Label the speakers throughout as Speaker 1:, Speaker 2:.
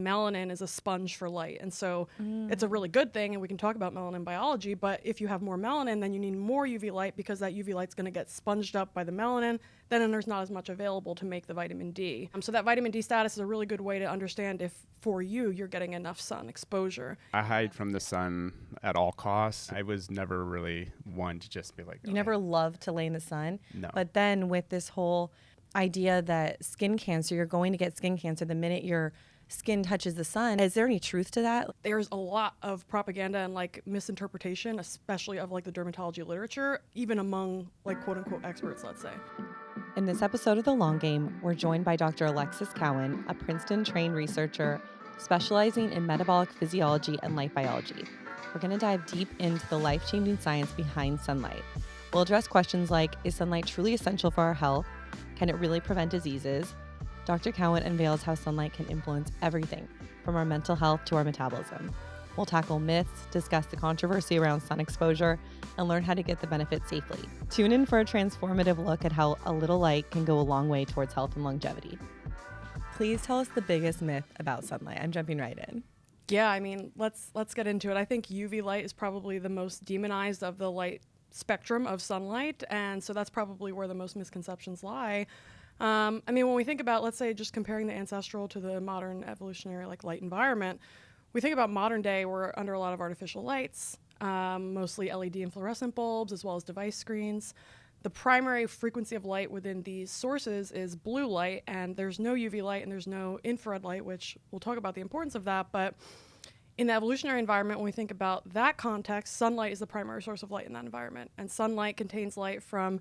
Speaker 1: Melanin is a sponge for light. And so it's a really good thing, and we can talk about melanin biology, but if you have more melanin, then you need more UV light because that UV light's going to get sponged up by the melanin, then there's not as much available to make the vitamin D. So that vitamin D status is a really good way to understand if, for you're getting enough sun exposure.
Speaker 2: I hide from the sun at all costs. I was never really one to just be like...
Speaker 3: You never loved to lay in the sun?
Speaker 2: No.
Speaker 3: But then with this whole idea that skin cancer, you're going to get skin cancer the minute your skin touches the sun. Is there any truth to that?
Speaker 1: There's a lot of propaganda and like misinterpretation, especially of like the dermatology literature, even among like quote unquote experts, let's say.
Speaker 3: In this episode of The Long Game, we're joined by Dr. Alexis Cowan, a Princeton-trained researcher specializing in metabolic physiology and life biology. We're going to dive deep into the life-changing science behind sunlight. We'll address questions like, is sunlight truly essential for our health? Can it really prevent diseases? Dr. Cowan unveils how sunlight can influence everything from our mental health to our metabolism. We'll tackle myths, discuss the controversy around sun exposure, and learn how to get the benefits safely. Tune in for a transformative look at how a little light can go a long way towards health and longevity. Please tell us the biggest myth about sunlight. I'm jumping right in.
Speaker 1: Yeah, I mean, let's get into it. I think UV light is probably the most demonized of the light spectrum of sunlight, and so that's probably where the most misconceptions lie. I mean, when we think about, let's say, just comparing the ancestral to the modern evolutionary like light environment, we think about modern day, we're under a lot of artificial lights, mostly LED and fluorescent bulbs, as well as device screens. The primary frequency of light within these sources is blue light, and there's no UV light and there's no infrared light, which we'll talk about the importance of that. But in the evolutionary environment, when we think about that context, sunlight is the primary source of light in that environment. And sunlight contains light from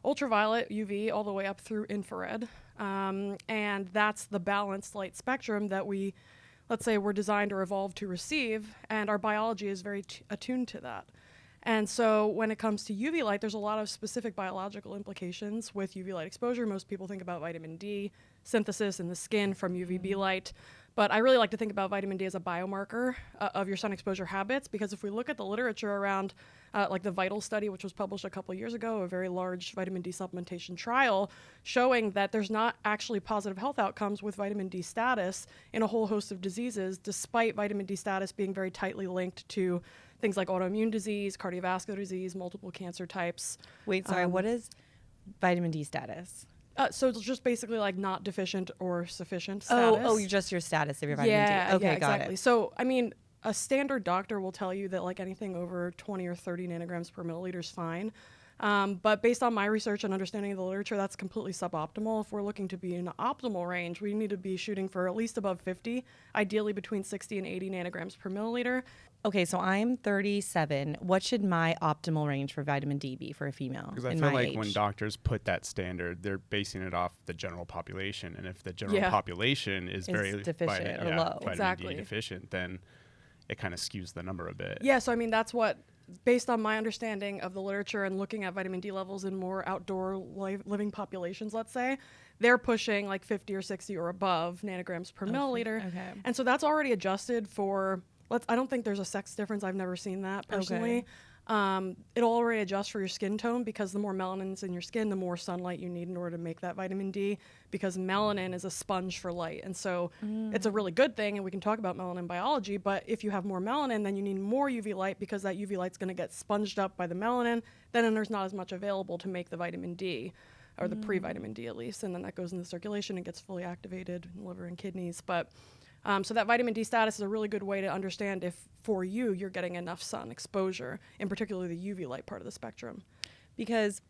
Speaker 1: ultraviolet, UV, all the way up through infrared. And that's the balanced light spectrum that we, let's say, we're designed or evolved to receive, and our biology is very attuned to that. And so when it comes to UV light, there's a lot of specific biological implications with UV light exposure. Most people think about vitamin D synthesis in the skin from UVB light. But I really like to think about vitamin D as a biomarker of your sun exposure habits, because if we look at the literature around like the VITAL study, which was published a couple years ago, a very large vitamin D supplementation trial, showing that there's not actually positive health outcomes with vitamin D status in a whole host of diseases, despite vitamin D status being very tightly linked to things like autoimmune disease, cardiovascular disease, multiple cancer types.
Speaker 3: Wait, sorry, what is vitamin D status?
Speaker 1: So it's just basically like not deficient or sufficient status.
Speaker 3: Oh, just your status of your vitamin D. Okay,
Speaker 1: yeah,
Speaker 3: got
Speaker 1: exactly.
Speaker 3: it.
Speaker 1: So, I mean, a standard doctor will tell you that like anything over 20 or 30 nanograms per milliliter is fine. But based on my research and understanding of the literature, that's completely suboptimal. If we're looking to be in an optimal range, we need to be shooting for at least above 50, ideally between 60 and 80 nanograms per milliliter.
Speaker 3: Okay, so I'm 37. What should my optimal range for vitamin D be for a female?
Speaker 2: Because I
Speaker 3: in
Speaker 2: feel
Speaker 3: my
Speaker 2: like
Speaker 3: age?
Speaker 2: when doctors put that standard, they're basing it off the general population. And if the general population is very
Speaker 3: deficient or low.
Speaker 2: vitamin D deficient, then it kind of skews the number a bit.
Speaker 1: Yeah, so I mean, that's what, based on my understanding of the literature and looking at vitamin D levels in more outdoor living populations, let's say, they're pushing like 50 or 60 or above nanograms per milliliter.
Speaker 3: Okay.
Speaker 1: And so that's already adjusted for, I don't think there's a sex difference. I've never seen that personally. It'll already adjust for your skin tone, because the more melanin's in your skin, the more sunlight you need in order to make that vitamin D, because melanin is a sponge for light. And so it's a really good thing, and we can talk about melanin biology, but if you have more melanin, then you need more UV light, because that UV light's going to get sponged up by the melanin, then there's not as much available to make the vitamin D, or the pre-vitamin D at least, and then that goes into circulation and gets fully activated in liver and kidneys. But so that vitamin D status is a really good way to understand if, for you're getting enough sun exposure, in particular the UV light part of the spectrum.
Speaker 3: Because,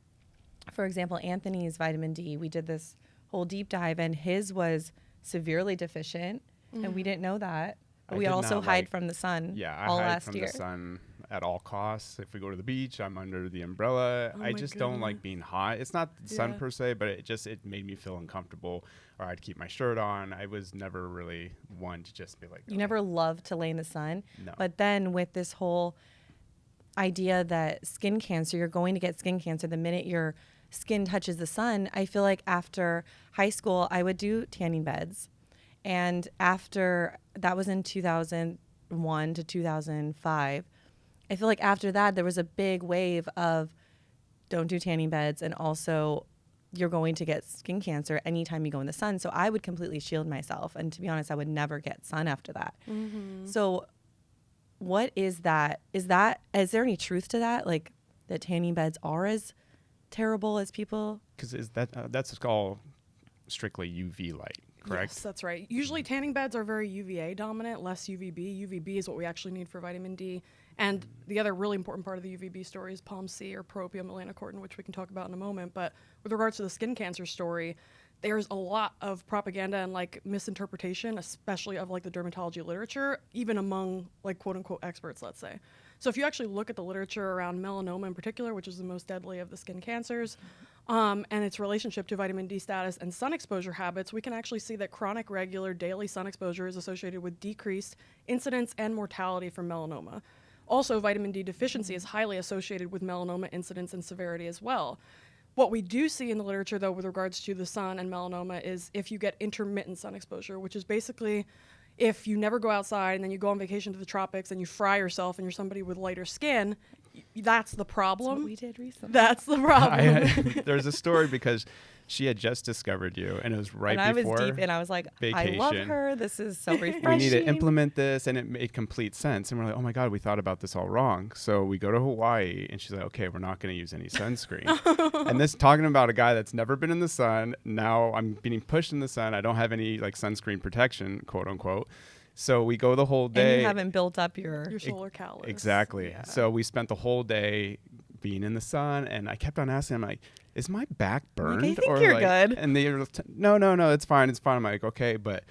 Speaker 3: for example, Anthony's vitamin D, we did this whole deep dive, and his was severely deficient, and we didn't know that. But we also hide from the sun all last year.
Speaker 2: I hide from the sun at all costs. If we go to the beach, I'm under the umbrella. I just don't like being hot. It's not the sun per se, but it made me feel uncomfortable, or I'd keep my shirt on. I was never really one to just be like...
Speaker 3: You never loved to lay in the sun?
Speaker 2: No.
Speaker 3: But then with this whole idea that skin cancer, you're going to get skin cancer the minute your skin touches the sun, I feel like after high school, I would do tanning beds. And after, that was in 2001 to 2005, I feel like after that, there was a big wave of don't do tanning beds, and also you're going to get skin cancer anytime you go in the sun. So I would completely shield myself. And to be honest, I would never get sun after that.
Speaker 1: Mm-hmm.
Speaker 3: So what is that? Is there any truth to that? Like that tanning beds are as terrible as people?
Speaker 2: Because that's all strictly UV light, correct?
Speaker 1: Yes, that's right. Usually tanning beds are very UVA dominant, less UVB. UVB is what we actually need for vitamin D. And the other really important part of the UVB story is POMC, or propium melanocortin, which we can talk about in a moment. But with regards to the skin cancer story, there's a lot of propaganda and like misinterpretation, especially of like the dermatology literature, even among like quote unquote experts, let's say. So if you actually look at the literature around melanoma in particular, which is the most deadly of the skin cancers, and its relationship to vitamin D status and sun exposure habits, we can actually see that chronic, regular, daily sun exposure is associated with decreased incidence and mortality from melanoma. Also, vitamin D deficiency is highly associated with melanoma incidence and severity as well. What we do see in the literature, though, with regards to the sun and melanoma is if you get intermittent sun exposure, which is basically if you never go outside and then you go on vacation to the tropics and you fry yourself and you're somebody with lighter skin, that's the problem.
Speaker 3: That's what we did recently.
Speaker 1: That's the problem.
Speaker 2: There's a story because she had just discovered you, and it was right before
Speaker 3: I was deep, and I was like,
Speaker 2: vacation.
Speaker 3: I love her. This is so refreshing.
Speaker 2: We need to implement this, and it made complete sense. And we're like, oh my God, we thought about this all wrong. So we go to Hawaii, and she's like, okay, we're not going to use any sunscreen. And this talking about a guy that's never been in the sun. Now I'm being pushed in the sun. I don't have any like sunscreen protection, quote unquote. So we go the whole day.
Speaker 3: And you haven't built up your
Speaker 1: solar callus.
Speaker 2: Exactly.
Speaker 3: Yeah.
Speaker 2: So we spent the whole day being in the sun, and I kept on asking him, like, is my back burned?
Speaker 3: I think you're good.
Speaker 2: And they were no, it's fine. It's fine. I'm like, okay. But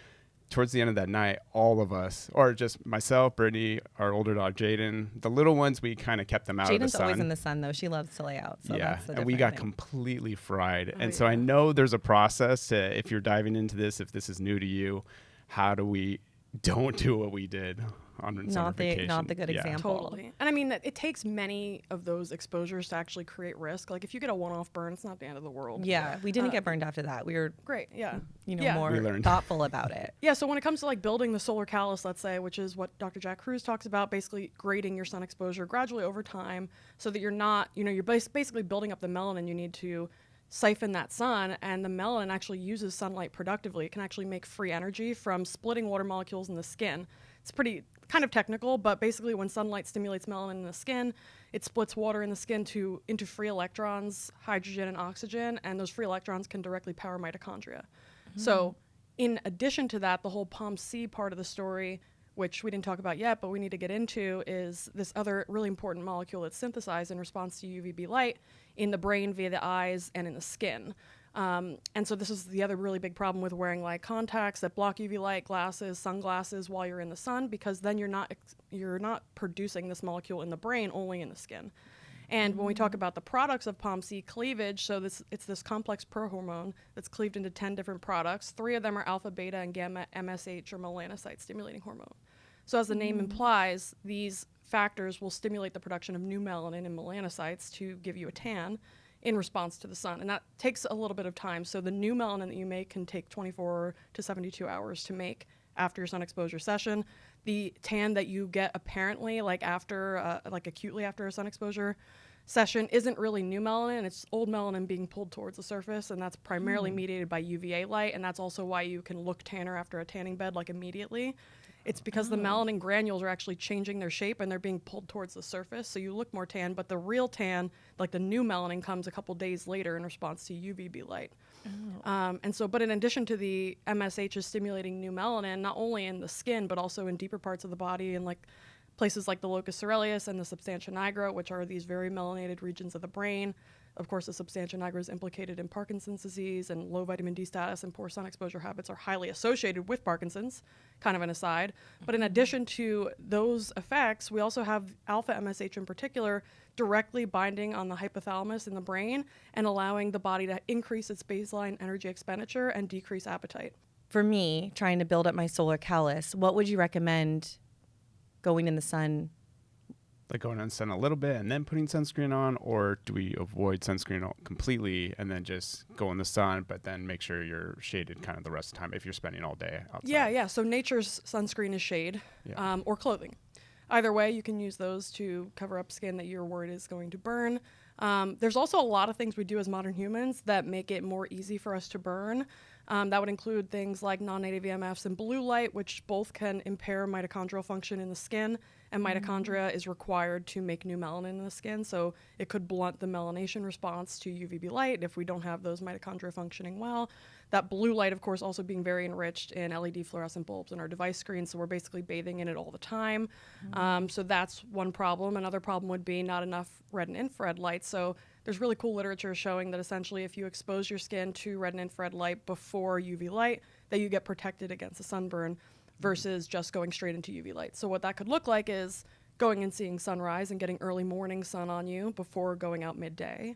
Speaker 2: towards the end of that night, all of us, or just myself, Brittany, our older dog, Jaden, the little ones, we kind of kept them out of the sun.
Speaker 3: Jaden's always in the sun, though. She loves to lay out. So
Speaker 2: yeah,
Speaker 3: that's the
Speaker 2: and we got
Speaker 3: thing.
Speaker 2: completely fried.
Speaker 1: Oh,
Speaker 2: and so I know there's a process to, if you're diving into this, if this is new to you, how do we don't do what we did on summer vacation?
Speaker 3: Not the good example.
Speaker 1: Totally. And I mean, it takes many of those exposures to actually create risk. Like if you get a one-off burn, it's not the end of the world.
Speaker 3: Yeah, we didn't get burned after that. We were
Speaker 1: Great, yeah.
Speaker 3: more
Speaker 2: We learned.
Speaker 3: thoughtful about it.
Speaker 1: Yeah, so when it comes to like building the solar callus, let's say, which is what Dr. Jack Cruz talks about, basically grading your sun exposure gradually over time so that you're not, you're basically building up the melanin you need to siphon that sun, and the melanin actually uses sunlight productively. It can actually make free energy from splitting water molecules in the skin. It's pretty kind of technical, but basically when sunlight stimulates melanin in the skin, it splits water in the skin into free electrons, hydrogen and oxygen, and those free electrons can directly power mitochondria. So in addition to that, the whole POMC part of the story, which we didn't talk about yet, but we need to get into, is this other really important molecule that's synthesized in response to UVB light in the brain via the eyes and in the skin. And so this is the other really big problem with wearing like contacts that block UV light, glasses, sunglasses while you're in the sun, because then you're not producing this molecule in the brain, only in the skin. And when we talk about the products of POMC cleavage, so it's this complex prohormone that's cleaved into 10 different products. 3 of them are alpha, beta, and gamma MSH, or melanocyte stimulating hormone. So as the name implies, these factors will stimulate the production of new melanin and melanocytes to give you a tan in response to the sun. And that takes a little bit of time. So the new melanin that you make can take 24 to 72 hours to make after your sun exposure session. The tan that you get apparently like after, like acutely after a sun exposure session isn't really new melanin. It's old melanin being pulled towards the surface, and that's primarily mediated by UVA light. And that's also why you can look tanner after a tanning bed like immediately. It's because the melanin granules are actually changing their shape and they're being pulled towards the surface, so you look more tan. But the real tan, like the new melanin, comes a couple days later in response to UVB light. But in addition to the MSH stimulating new melanin, not only in the skin but also in deeper parts of the body, and like places like the locus coeruleus and the substantia nigra, which are these very melanated regions of the brain. Of course, the substantia nigra is implicated in Parkinson's disease, and low vitamin D status and poor sun exposure habits are highly associated with Parkinson's, kind of an aside. But in addition to those effects, we also have alpha MSH in particular directly binding on the hypothalamus in the brain and allowing the body to increase its baseline energy expenditure and decrease appetite.
Speaker 3: For me, trying to build up my solar callus, what would you recommend going in the sun?
Speaker 2: Like going in the sun a little bit and then putting sunscreen on, or do we avoid sunscreen completely and then just go in the sun, but then make sure you're shaded kind of the rest of the time if you're spending all day outside?
Speaker 1: Yeah. So nature's sunscreen is shade, or clothing. Either way, you can use those to cover up skin that you're worried is going to burn. There's also a lot of things we do as modern humans that make it more easy for us to burn. That would include things like non-native EMFs and blue light, which both can impair mitochondrial function in the skin, and mitochondria is required to make new melanin in the skin, so it could blunt the melanation response to UVB light if we don't have those mitochondria functioning well. That blue light, of course, also being very enriched in LED fluorescent bulbs in our device screens, so we're basically bathing in it all the time. So that's one problem. Another problem would be not enough red and infrared light. So there's really cool literature showing that essentially if you expose your skin to red and infrared light before UV light, that you get protected against a sunburn versus just going straight into UV light. So what that could look like is going and seeing sunrise and getting early morning sun on you before going out midday.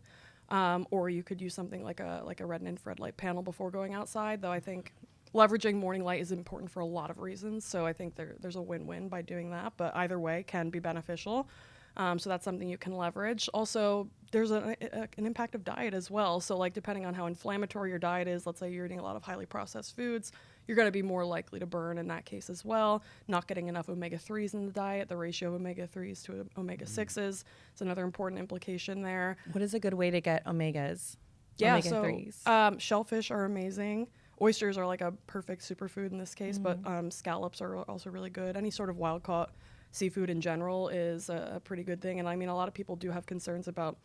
Speaker 1: Or you could use something like a red and infrared light panel before going outside, though I think leveraging morning light is important for a lot of reasons. So I think there's a win-win by doing that, but either way can be beneficial. So that's something you can leverage. Also, there's an impact of diet as well. So like depending on how inflammatory your diet is, let's say you're eating a lot of highly processed foods, you're going to be more likely to burn in that case as well. Not getting enough omega-3s in the diet, the ratio of omega-3s to omega-6s is another important implication there.
Speaker 3: What is a good way to get omegas?
Speaker 1: Yeah,
Speaker 3: omega-3s?
Speaker 1: So shellfish are amazing. Oysters are like a perfect superfood in this case, but scallops are also really good. Any sort of wild-caught seafood in general is a pretty good thing. And I mean, a lot of people do have concerns about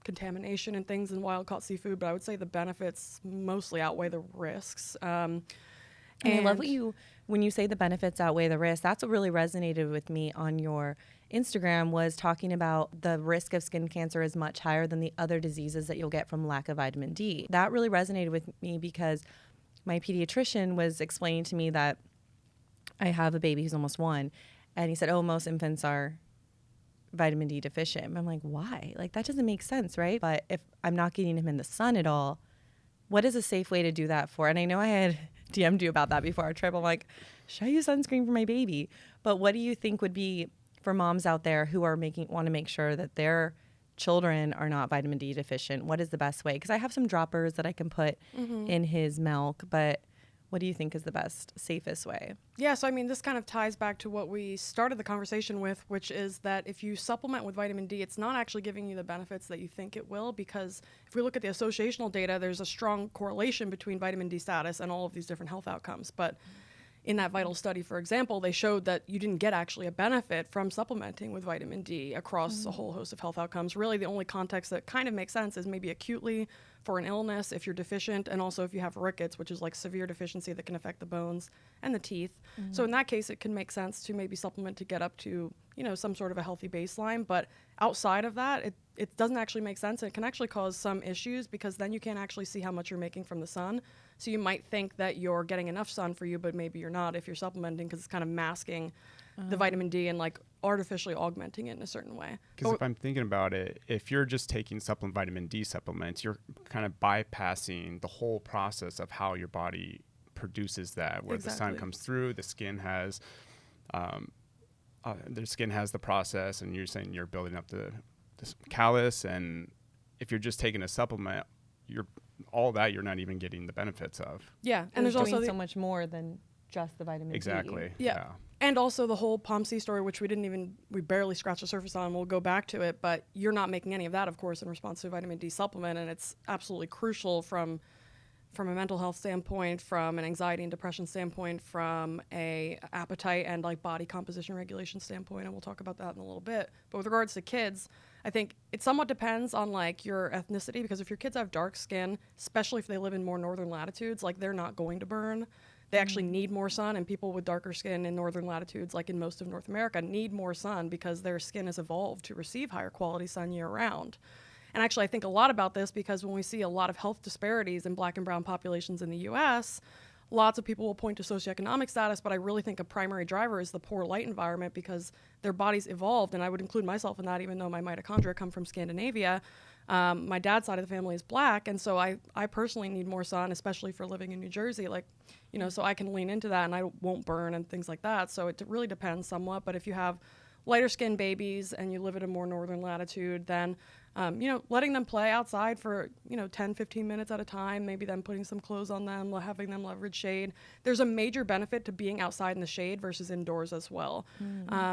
Speaker 1: contamination and things in wild-caught seafood, but I would say the benefits mostly outweigh the risks.
Speaker 3: And I love when you say the benefits outweigh the risks. That's what really resonated with me on your Instagram, was talking about the risk of skin cancer is much higher than the other diseases that you'll get from lack of vitamin D. That really resonated with me because my pediatrician was explaining to me that I have a baby who's almost 1, and he said, oh, most infants are vitamin D deficient. And I'm like, why? Like, that doesn't make sense, right? But if I'm not getting him in the sun at all, what is a safe way to do that for? And I know I had DM'd you about that before our trip. I'm like, should I use sunscreen for my baby? But what do you think would be for moms out there who are want to make sure that their children are not vitamin D deficient? What is the best way? Because I have some droppers that I can put in his milk, but what do you think is the best, safest way?
Speaker 1: Yeah, so I mean, this kind of ties back to what we started the conversation with, which is that if you supplement with vitamin D, it's not actually giving you the benefits that you think it will, because if we look at the associational data, there's a strong correlation between vitamin D status and all of these different health outcomes. But in that vital study, for example, they showed that you didn't get actually a benefit from supplementing with vitamin D across a whole host of health outcomes. Really, the only context that kind of makes sense is maybe acutely for an illness if you're deficient, and also if you have rickets, which is like severe deficiency that can affect the bones and the teeth. So in that case, it can make sense to maybe supplement to get up to, you know, some sort of a healthy baseline. But outside of that, it doesn't actually make sense. It can actually cause some issues because then you can't actually see how much you're making from the sun. So you might think that you're getting enough sun for you, but maybe you're not if you're supplementing, because it's kind of masking the vitamin D and like artificially augmenting it in a certain way.
Speaker 2: Because if I'm thinking about it, if you're just taking vitamin D supplements, you're kind of bypassing the whole process of how your body produces that, where the sun comes through, the skin has the process, and you're saying you're building up this callus, and if you're just taking a supplement, you're not even getting the benefits of.
Speaker 1: Yeah, and there's also
Speaker 3: so much more than just the vitamin D.
Speaker 2: Exactly.
Speaker 1: Yeah. And also the whole POMC story, which we barely scratched the surface on. We'll go back to it, but you're not making any of that, of course, in response to a vitamin D supplement, and it's absolutely crucial from a mental health standpoint, from an anxiety and depression standpoint, from a appetite and like body composition regulation standpoint, and we'll talk about that in a little bit. But with regards to kids, I think it somewhat depends on like your ethnicity, because if your kids have dark skin, especially if they live in more northern latitudes, like they're not going to burn. They actually need more sun, and people with darker skin in northern latitudes, like in most of North America, need more sun because their skin has evolved to receive higher quality sun year round. And actually, I think a lot about this because when we see a lot of health disparities in Black and brown populations in the U.S., lots of people will point to socioeconomic status, but I really think a primary driver is the poor light environment, because their bodies evolved, and I would include myself in that, even though my mitochondria come from Scandinavia. My dad's side of the family is Black, and so I personally need more sun, especially for living in New Jersey, like, you know, so I can lean into that and I won't burn and things like that. So it really depends somewhat, but if you have lighter skinned babies and you live at a more northern latitude, then letting them play outside for, 10, 15 minutes at a time, maybe then putting some clothes on them, having them leverage shade. There's a major benefit to being outside in the shade versus indoors as well.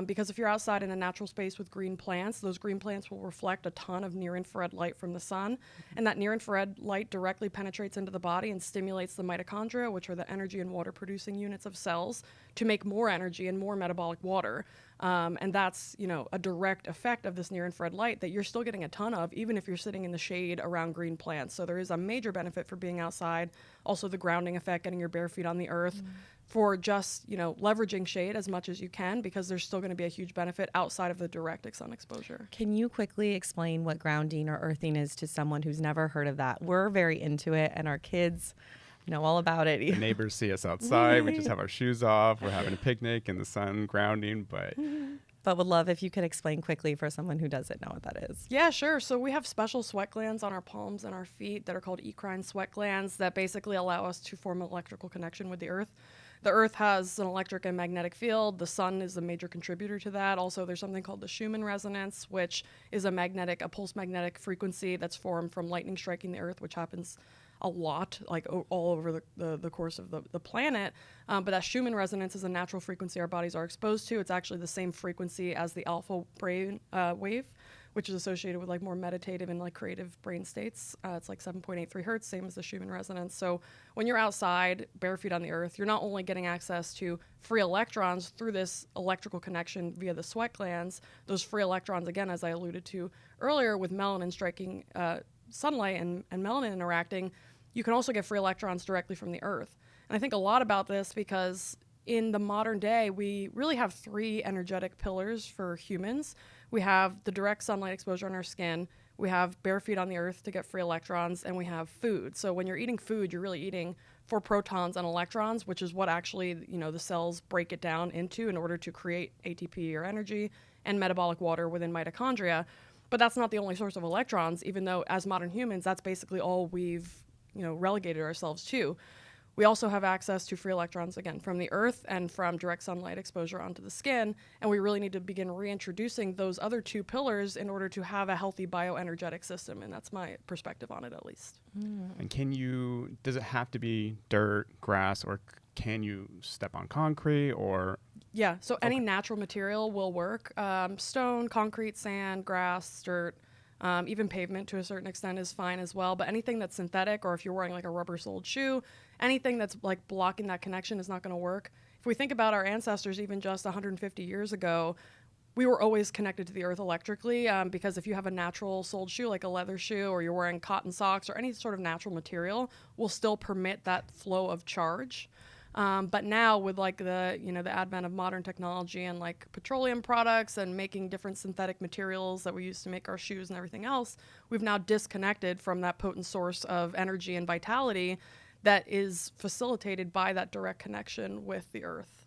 Speaker 1: Because if you're outside in a natural space with green plants, those green plants will reflect a ton of near-infrared light from the sun. And that near-infrared light directly penetrates into the body and stimulates the mitochondria, which are the energy and water-producing units of cells, to make more energy and more metabolic water. And that's, a direct effect of this near-infrared light that you're still getting a ton of, even if you're sitting in the shade around green plants. So there is a major benefit for being outside. Also the grounding effect, getting your bare feet on the earth, for just, leveraging shade as much as you can, because there's still going to be a huge benefit outside of the direct sun exposure.
Speaker 3: Can you quickly explain what grounding or earthing is to someone who's never heard of that? We're very into it, and our kids know all about it.
Speaker 2: The neighbors see us outside. We just have our shoes off. We're having a picnic in the sun, grounding,
Speaker 3: but would love if you could explain quickly for someone who doesn't know what that is.
Speaker 1: Yeah, sure. So we have special sweat glands on our palms and our feet that are called eccrine sweat glands that basically allow us to form an electrical connection with the earth. The earth has an electric and magnetic field. The sun is a major contributor to that. Also, there's something called the Schumann resonance, which is a pulse magnetic frequency that's formed from lightning striking the earth, which happens a lot, like all over the course of the planet. But that Schumann resonance is a natural frequency our bodies are exposed to. It's actually the same frequency as the alpha brain wave, which is associated with like more meditative and like creative brain states. It's like 7.83 hertz, same as the Schumann resonance. So when you're outside, bare feet on the earth, you're not only getting access to free electrons through this electrical connection via the sweat glands, those free electrons, again, as I alluded to earlier, with melanin striking sunlight and melanin interacting, you can also get free electrons directly from the earth. And I think a lot about this because in the modern day, we really have three energetic pillars for humans. We have the direct sunlight exposure on our skin, we have bare feet on the earth to get free electrons, and we have food. So when you're eating food, you're really eating for protons and electrons, which is what actually, the cells break it down into in order to create ATP or energy and metabolic water within mitochondria. But that's not the only source of electrons, even though as modern humans, that's basically all we've, relegated ourselves to. We also have access to free electrons, again, from the earth and from direct sunlight exposure onto the skin. And we really need to begin reintroducing those other two pillars in order to have a healthy bioenergetic system. And that's my perspective on it, at least.
Speaker 2: And does it have to be dirt, grass, or can you step on concrete or?
Speaker 1: Yeah, so any natural material will work. Stone, concrete, sand, grass, dirt, even pavement to a certain extent is fine as well. But anything that's synthetic, or if you're wearing like a rubber-soled shoe, anything that's like blocking that connection is not going to work. If we think about our ancestors, even just 150 years ago, we were always connected to the earth electrically, because if you have a natural soled shoe, like a leather shoe, or you're wearing cotton socks, or any sort of natural material, will still permit that flow of charge. But now with like the advent of modern technology and like petroleum products and making different synthetic materials that we use to make our shoes and everything else, we've now disconnected from that potent source of energy and vitality that is facilitated by that direct connection with the earth.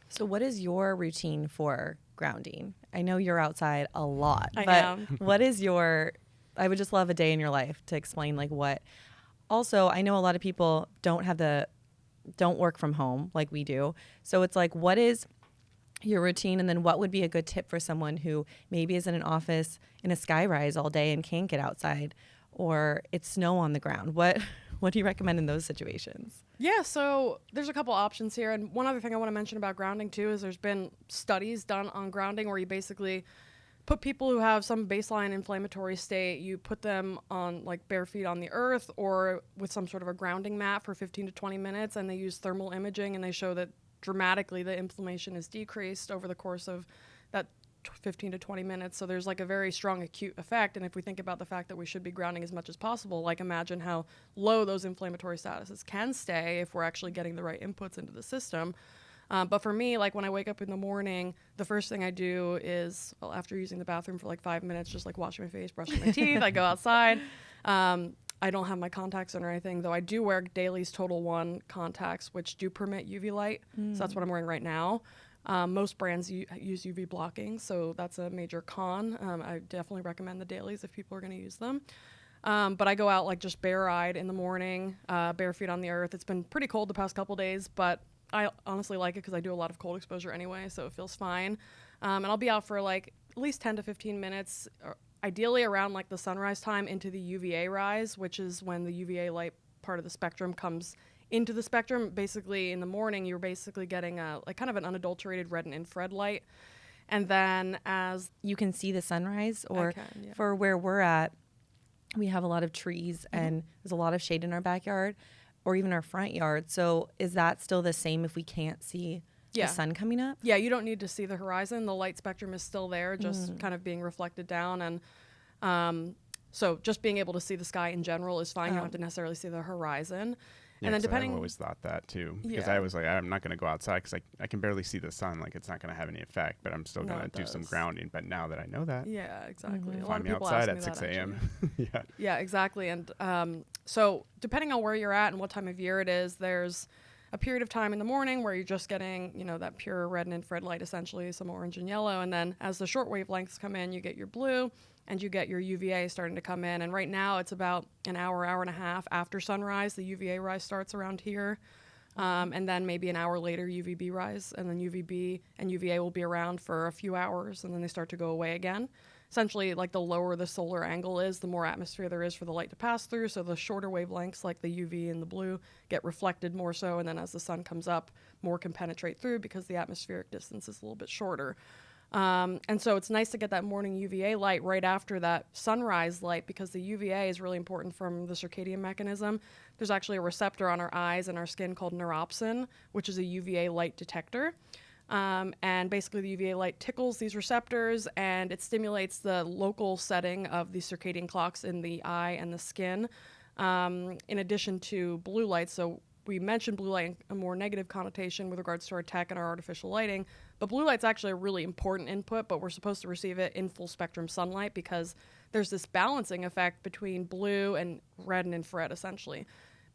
Speaker 3: So what is your routine for grounding? I know you're outside a lot,
Speaker 1: I
Speaker 3: but
Speaker 1: am.
Speaker 3: What is I would just love a day in your life to explain like what. Also, I know a lot of people don't work from home like we do. So it's like, what is your routine? And then what would be a good tip for someone who maybe is in an office in a skyrise all day and can't get outside, or it's snow on the ground? What do you recommend in those situations?
Speaker 1: Yeah, so there's a couple options here. And one other thing I want to mention about grounding too is there's been studies done on grounding where you basically put people who have some baseline inflammatory state, you put them on like bare feet on the earth or with some sort of a grounding mat for 15 to 20 minutes, and they use thermal imaging, and they show that dramatically the inflammation is decreased over the course of that 15 to 20 minutes. So there's like a very strong acute effect. And if we think about the fact that we should be grounding as much as possible, like imagine how low those inflammatory statuses can stay if we're actually getting the right inputs into the system. But for me, like when I wake up in the morning, the first thing I do is, well, after using the bathroom for like 5 minutes, just like washing my face, brushing my teeth, I go outside. I don't have my contacts on or anything, though I do wear Dailies Total One contacts, which do permit UV light. So that's what I'm wearing right now. Most brands use UV blocking, so that's a major con. I definitely recommend the Dailies if people are going to use them. But I go out like just bare-eyed in the morning, bare feet on the earth. It's been pretty cold the past couple days, but I honestly like it because I do a lot of cold exposure anyway, so it feels fine. And I'll be out for like at least 10 to 15 minutes ideally around like the sunrise time into the UVA rise, which is when the UVA light part of the spectrum comes into the spectrum. Basically, in the morning, you're basically getting a like kind of an unadulterated red and infrared light. And then as
Speaker 3: you can see the sunrise, or
Speaker 1: yeah.
Speaker 3: for where we're at, we have a lot of trees and there's a lot of shade in our backyard or even our front yard. So is that still the same if we can't see the sun coming up?
Speaker 1: Yeah, you don't need to see the horizon. The light spectrum is still there, just kind of being reflected down. And so just being able to see the sky in general is fine. You don't have to necessarily see the horizon.
Speaker 2: Yeah,
Speaker 1: and then
Speaker 2: depending, I've always thought that too, because I was like, I'm not going to go outside because I can barely see the sun. Like, it's not going to have any effect, but I'm still going to do some grounding. But now that I know that,
Speaker 1: yeah, exactly. A lot
Speaker 2: find
Speaker 1: of
Speaker 2: me
Speaker 1: people
Speaker 2: outside
Speaker 1: ask me
Speaker 2: at 6
Speaker 1: that,
Speaker 2: a.m.
Speaker 1: Yeah, exactly. And so depending on where you're at and what time of year it is, there's a period of time in the morning where you're just getting, you know, that pure red and infrared light, essentially some orange and yellow. And then as the short wavelengths come in, you get your blue and you get your UVA starting to come in. And right now it's about an hour and a half after sunrise. The UVA rise starts around here. And then maybe an hour later, UVB rise. And then UVB and UVA will be around for a few hours and then they start to go away again. Essentially, like the lower the solar angle is, the more atmosphere there is for the light to pass through. So the shorter wavelengths, like the UV and the blue, get reflected more so. And then as the sun comes up, more can penetrate through because the atmospheric distance is a little bit shorter. And so it's nice to get that morning UVA light right after that sunrise light, because the UVA is really important from the circadian mechanism. There's actually a receptor on our eyes and our skin called neuropsin, which is a UVA light detector. And basically the UVA light tickles these receptors and it stimulates the local setting of the circadian clocks in the eye and the skin, in addition to blue light. So we mentioned blue light in a more negative connotation with regards to our tech and our artificial lighting, but blue light's actually a really important input, but we're supposed to receive it in full spectrum sunlight because there's this balancing effect between blue and red and infrared, essentially.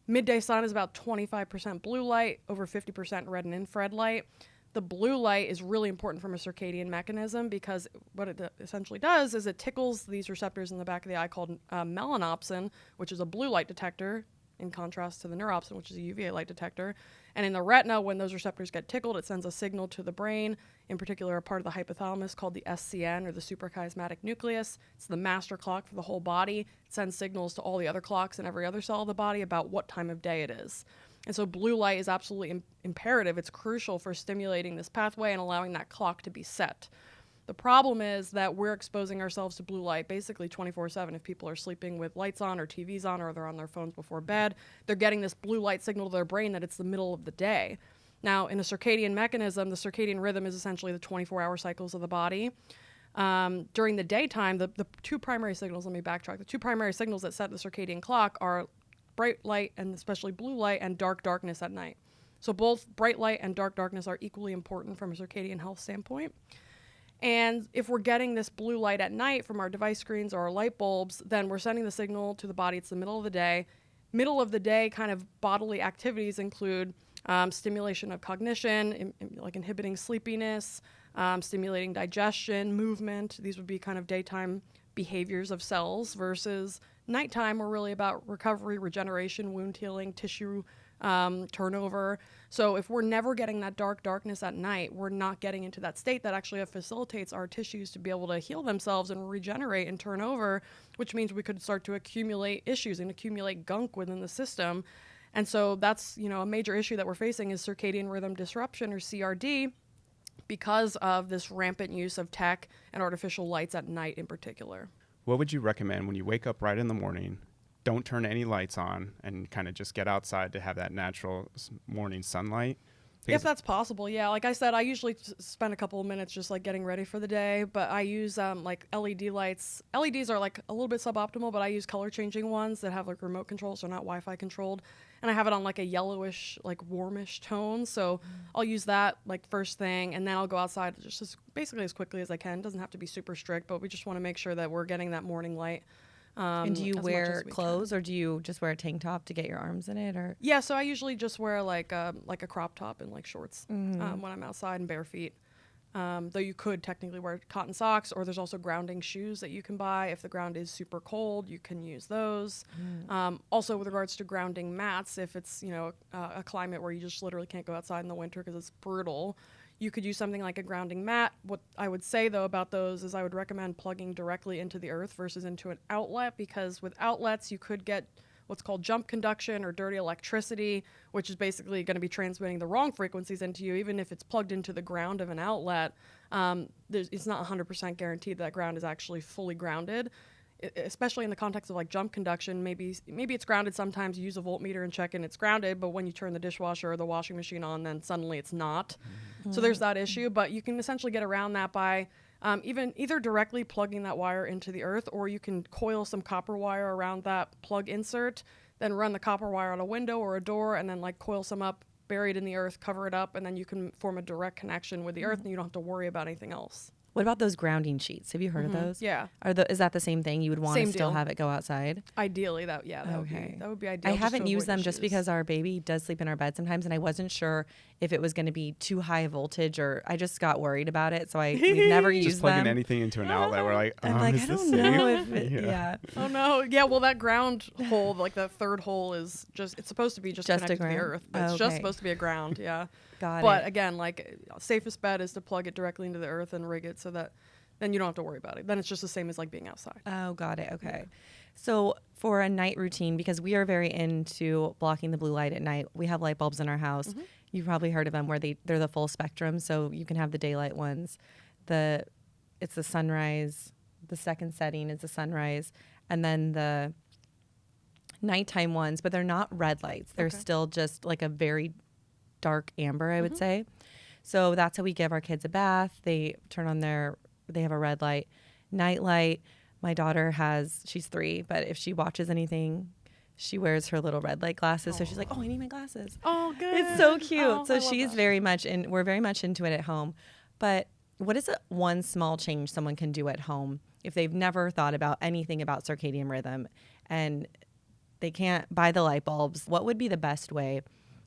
Speaker 1: Midday sun is about 25% blue light, over 50% red and infrared light. The blue light is really important from a circadian mechanism because what it essentially does is it tickles these receptors in the back of the eye called melanopsin, which is a blue light detector, in contrast to the neuropsin, which is a UVA light detector. And in the retina, when those receptors get tickled, it sends a signal to the brain, in particular a part of the hypothalamus called the SCN, or the suprachiasmatic nucleus. It's the master clock for the whole body. It sends signals to all the other clocks in every other cell of the body about what time of day it is. And so blue light is absolutely imperative. It's crucial for stimulating this pathway and allowing that clock to be set. The problem is that we're exposing ourselves to blue light basically 24/7. If people are sleeping with lights on or TVs on or they're on their phones before bed, they're getting this blue light signal to their brain that it's the middle of the day. Now, in a circadian mechanism, the circadian rhythm is essentially the 24-hour cycles of the body. During the daytime, the two primary signals, let me backtrack, the two primary signals that set the circadian clock are bright light, and especially blue light, and dark darkness at night. So both bright light and dark darkness are equally important from a circadian health standpoint. And if we're getting this blue light at night from our device screens or our light bulbs, then we're sending the signal to the body. It's the middle of the day. Middle of the day kind of bodily activities include stimulation of cognition, like inhibiting sleepiness, stimulating digestion, movement. These would be kind of daytime behaviors of cells, versus nighttime are really about recovery, regeneration, wound healing, tissue turnover. So if we're never getting that dark darkness at night, we're not getting into that state that actually facilitates our tissues to be able to heal themselves and regenerate and turn over, which means we could start to accumulate issues and accumulate gunk within the system. And so that's, you know, a major issue that we're facing is circadian rhythm disruption, or CRD, because of this rampant use of tech and artificial lights at night in particular.
Speaker 2: What would you recommend when you wake up right in the morning, don't turn any lights on, and kind of just get outside to have that natural morning sunlight?
Speaker 1: If that's possible, yeah. Like I said, I usually spend a couple of minutes just like getting ready for the day, but I use like LED lights. LEDs are like a little bit suboptimal, but I use color changing ones that have like remote control, so not Wi-Fi controlled. And I have it on like a yellowish, like warmish tone. So I'll use that like first thing, and then I'll go outside just basically as quickly as I can. It doesn't have to be super strict, but we just want to make sure that we're getting that morning light.
Speaker 3: And do you wear clothes, or do you just wear a tank top to get your arms in it? Or
Speaker 1: yeah, so I usually just wear like a crop top and like shorts when I'm outside, and bare feet. Though you could technically wear cotton socks, or there's also grounding shoes that you can buy. If the ground is super cold, you can use those. Also, with regards to grounding mats, if it's, you know, a climate where you just literally can't go outside in the winter because it's brutal, You could use something like a grounding mat. What I would say, though, about those is I would recommend plugging directly into the earth versus into an outlet, because with outlets, you could get what's called jump conduction or dirty electricity, which is basically going to be transmitting the wrong frequencies into you. Even if it's plugged into the ground of an outlet, it's not 100% guaranteed that ground is actually fully grounded. Especially in the context of like jump conduction, maybe it's grounded sometimes. You use a voltmeter and check and it's grounded, but when you turn the dishwasher or the washing machine on, then suddenly it's not. So there's that issue, but you can essentially get around that by either directly plugging that wire into the earth, or you can coil some copper wire around that plug insert, then run the copper wire on a window or a door, and then like coil some up, bury it in the earth, cover it up, and then you can form a direct connection with the earth, and you don't have to worry about anything else.
Speaker 3: What about those grounding sheets? Have you heard of those?
Speaker 1: Yeah.
Speaker 3: Is that the same thing? You would want to still have it go outside?
Speaker 1: Ideally, that would be ideal.
Speaker 3: I haven't used them just because our baby does sleep in our bed sometimes, and I wasn't sure if it was going to be too high voltage, or I just got worried about it, so we've never used them.
Speaker 2: Just plugging anything into an outlet, we're like,
Speaker 3: I'm like, I don't know if it, yeah.
Speaker 1: Oh no, yeah. Well, that ground hole, like that third hole, is it's supposed to be just connected to the earth, but it's just supposed to be a ground. Yeah. But again, like safest bet is to plug it directly into the earth and rig it so that then you don't have to worry about it. Then it's just the same as like being outside.
Speaker 3: Oh, got it. Okay. Yeah. So for a night routine, because we are very into blocking the blue light at night, we have light bulbs in our house. You've probably heard of them where they're the full spectrum. So you can have the daylight ones. It's the sunrise. The second setting is the sunrise. And then the nighttime ones, but they're not red lights. They're still just like a very dark amber, I would say. So that's how we give our kids a bath. They turn on they have a red light, night light. My daughter she's 3, but if she watches anything, she wears her little red light glasses. So she's like, oh, I need my glasses.
Speaker 1: Oh, good.
Speaker 3: It's so cute. So she's very much we're very much into it at home. But what is one small change someone can do at home if they've never thought about anything about circadian rhythm and they can't buy the light bulbs? What would be the best way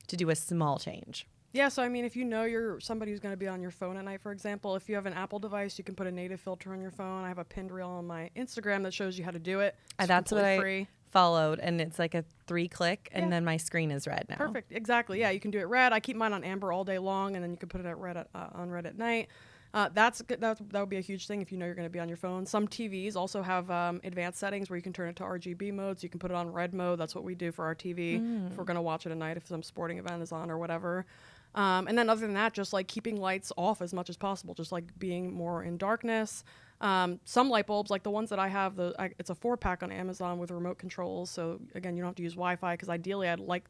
Speaker 3: to do a small change?
Speaker 1: Yeah, so I mean, if you know you're somebody who's going to be on your phone at night, for example, if you have an Apple device, you can put a native filter on your phone. I have a pinned reel on my Instagram that shows you how to do it.
Speaker 3: That's what I followed, and it's like a 3-click, and then my screen is red now.
Speaker 1: Perfect, exactly. Yeah, you can do it red. I keep mine on amber all day long, and then you can put it on red at night. That's good. That would be a huge thing if you know you're going to be on your phone. Some TVs also have advanced settings where you can turn it to RGB mode, so you can put it on red mode. That's what we do for our TV if we're going to watch it at night, if some sporting event is on or whatever. And then other than that, just like keeping lights off as much as possible, just like being more in darkness. Some light bulbs, like the ones that I have, it's a 4-pack on Amazon with remote controls. So again, you don't have to use Wi-Fi, because ideally I'd like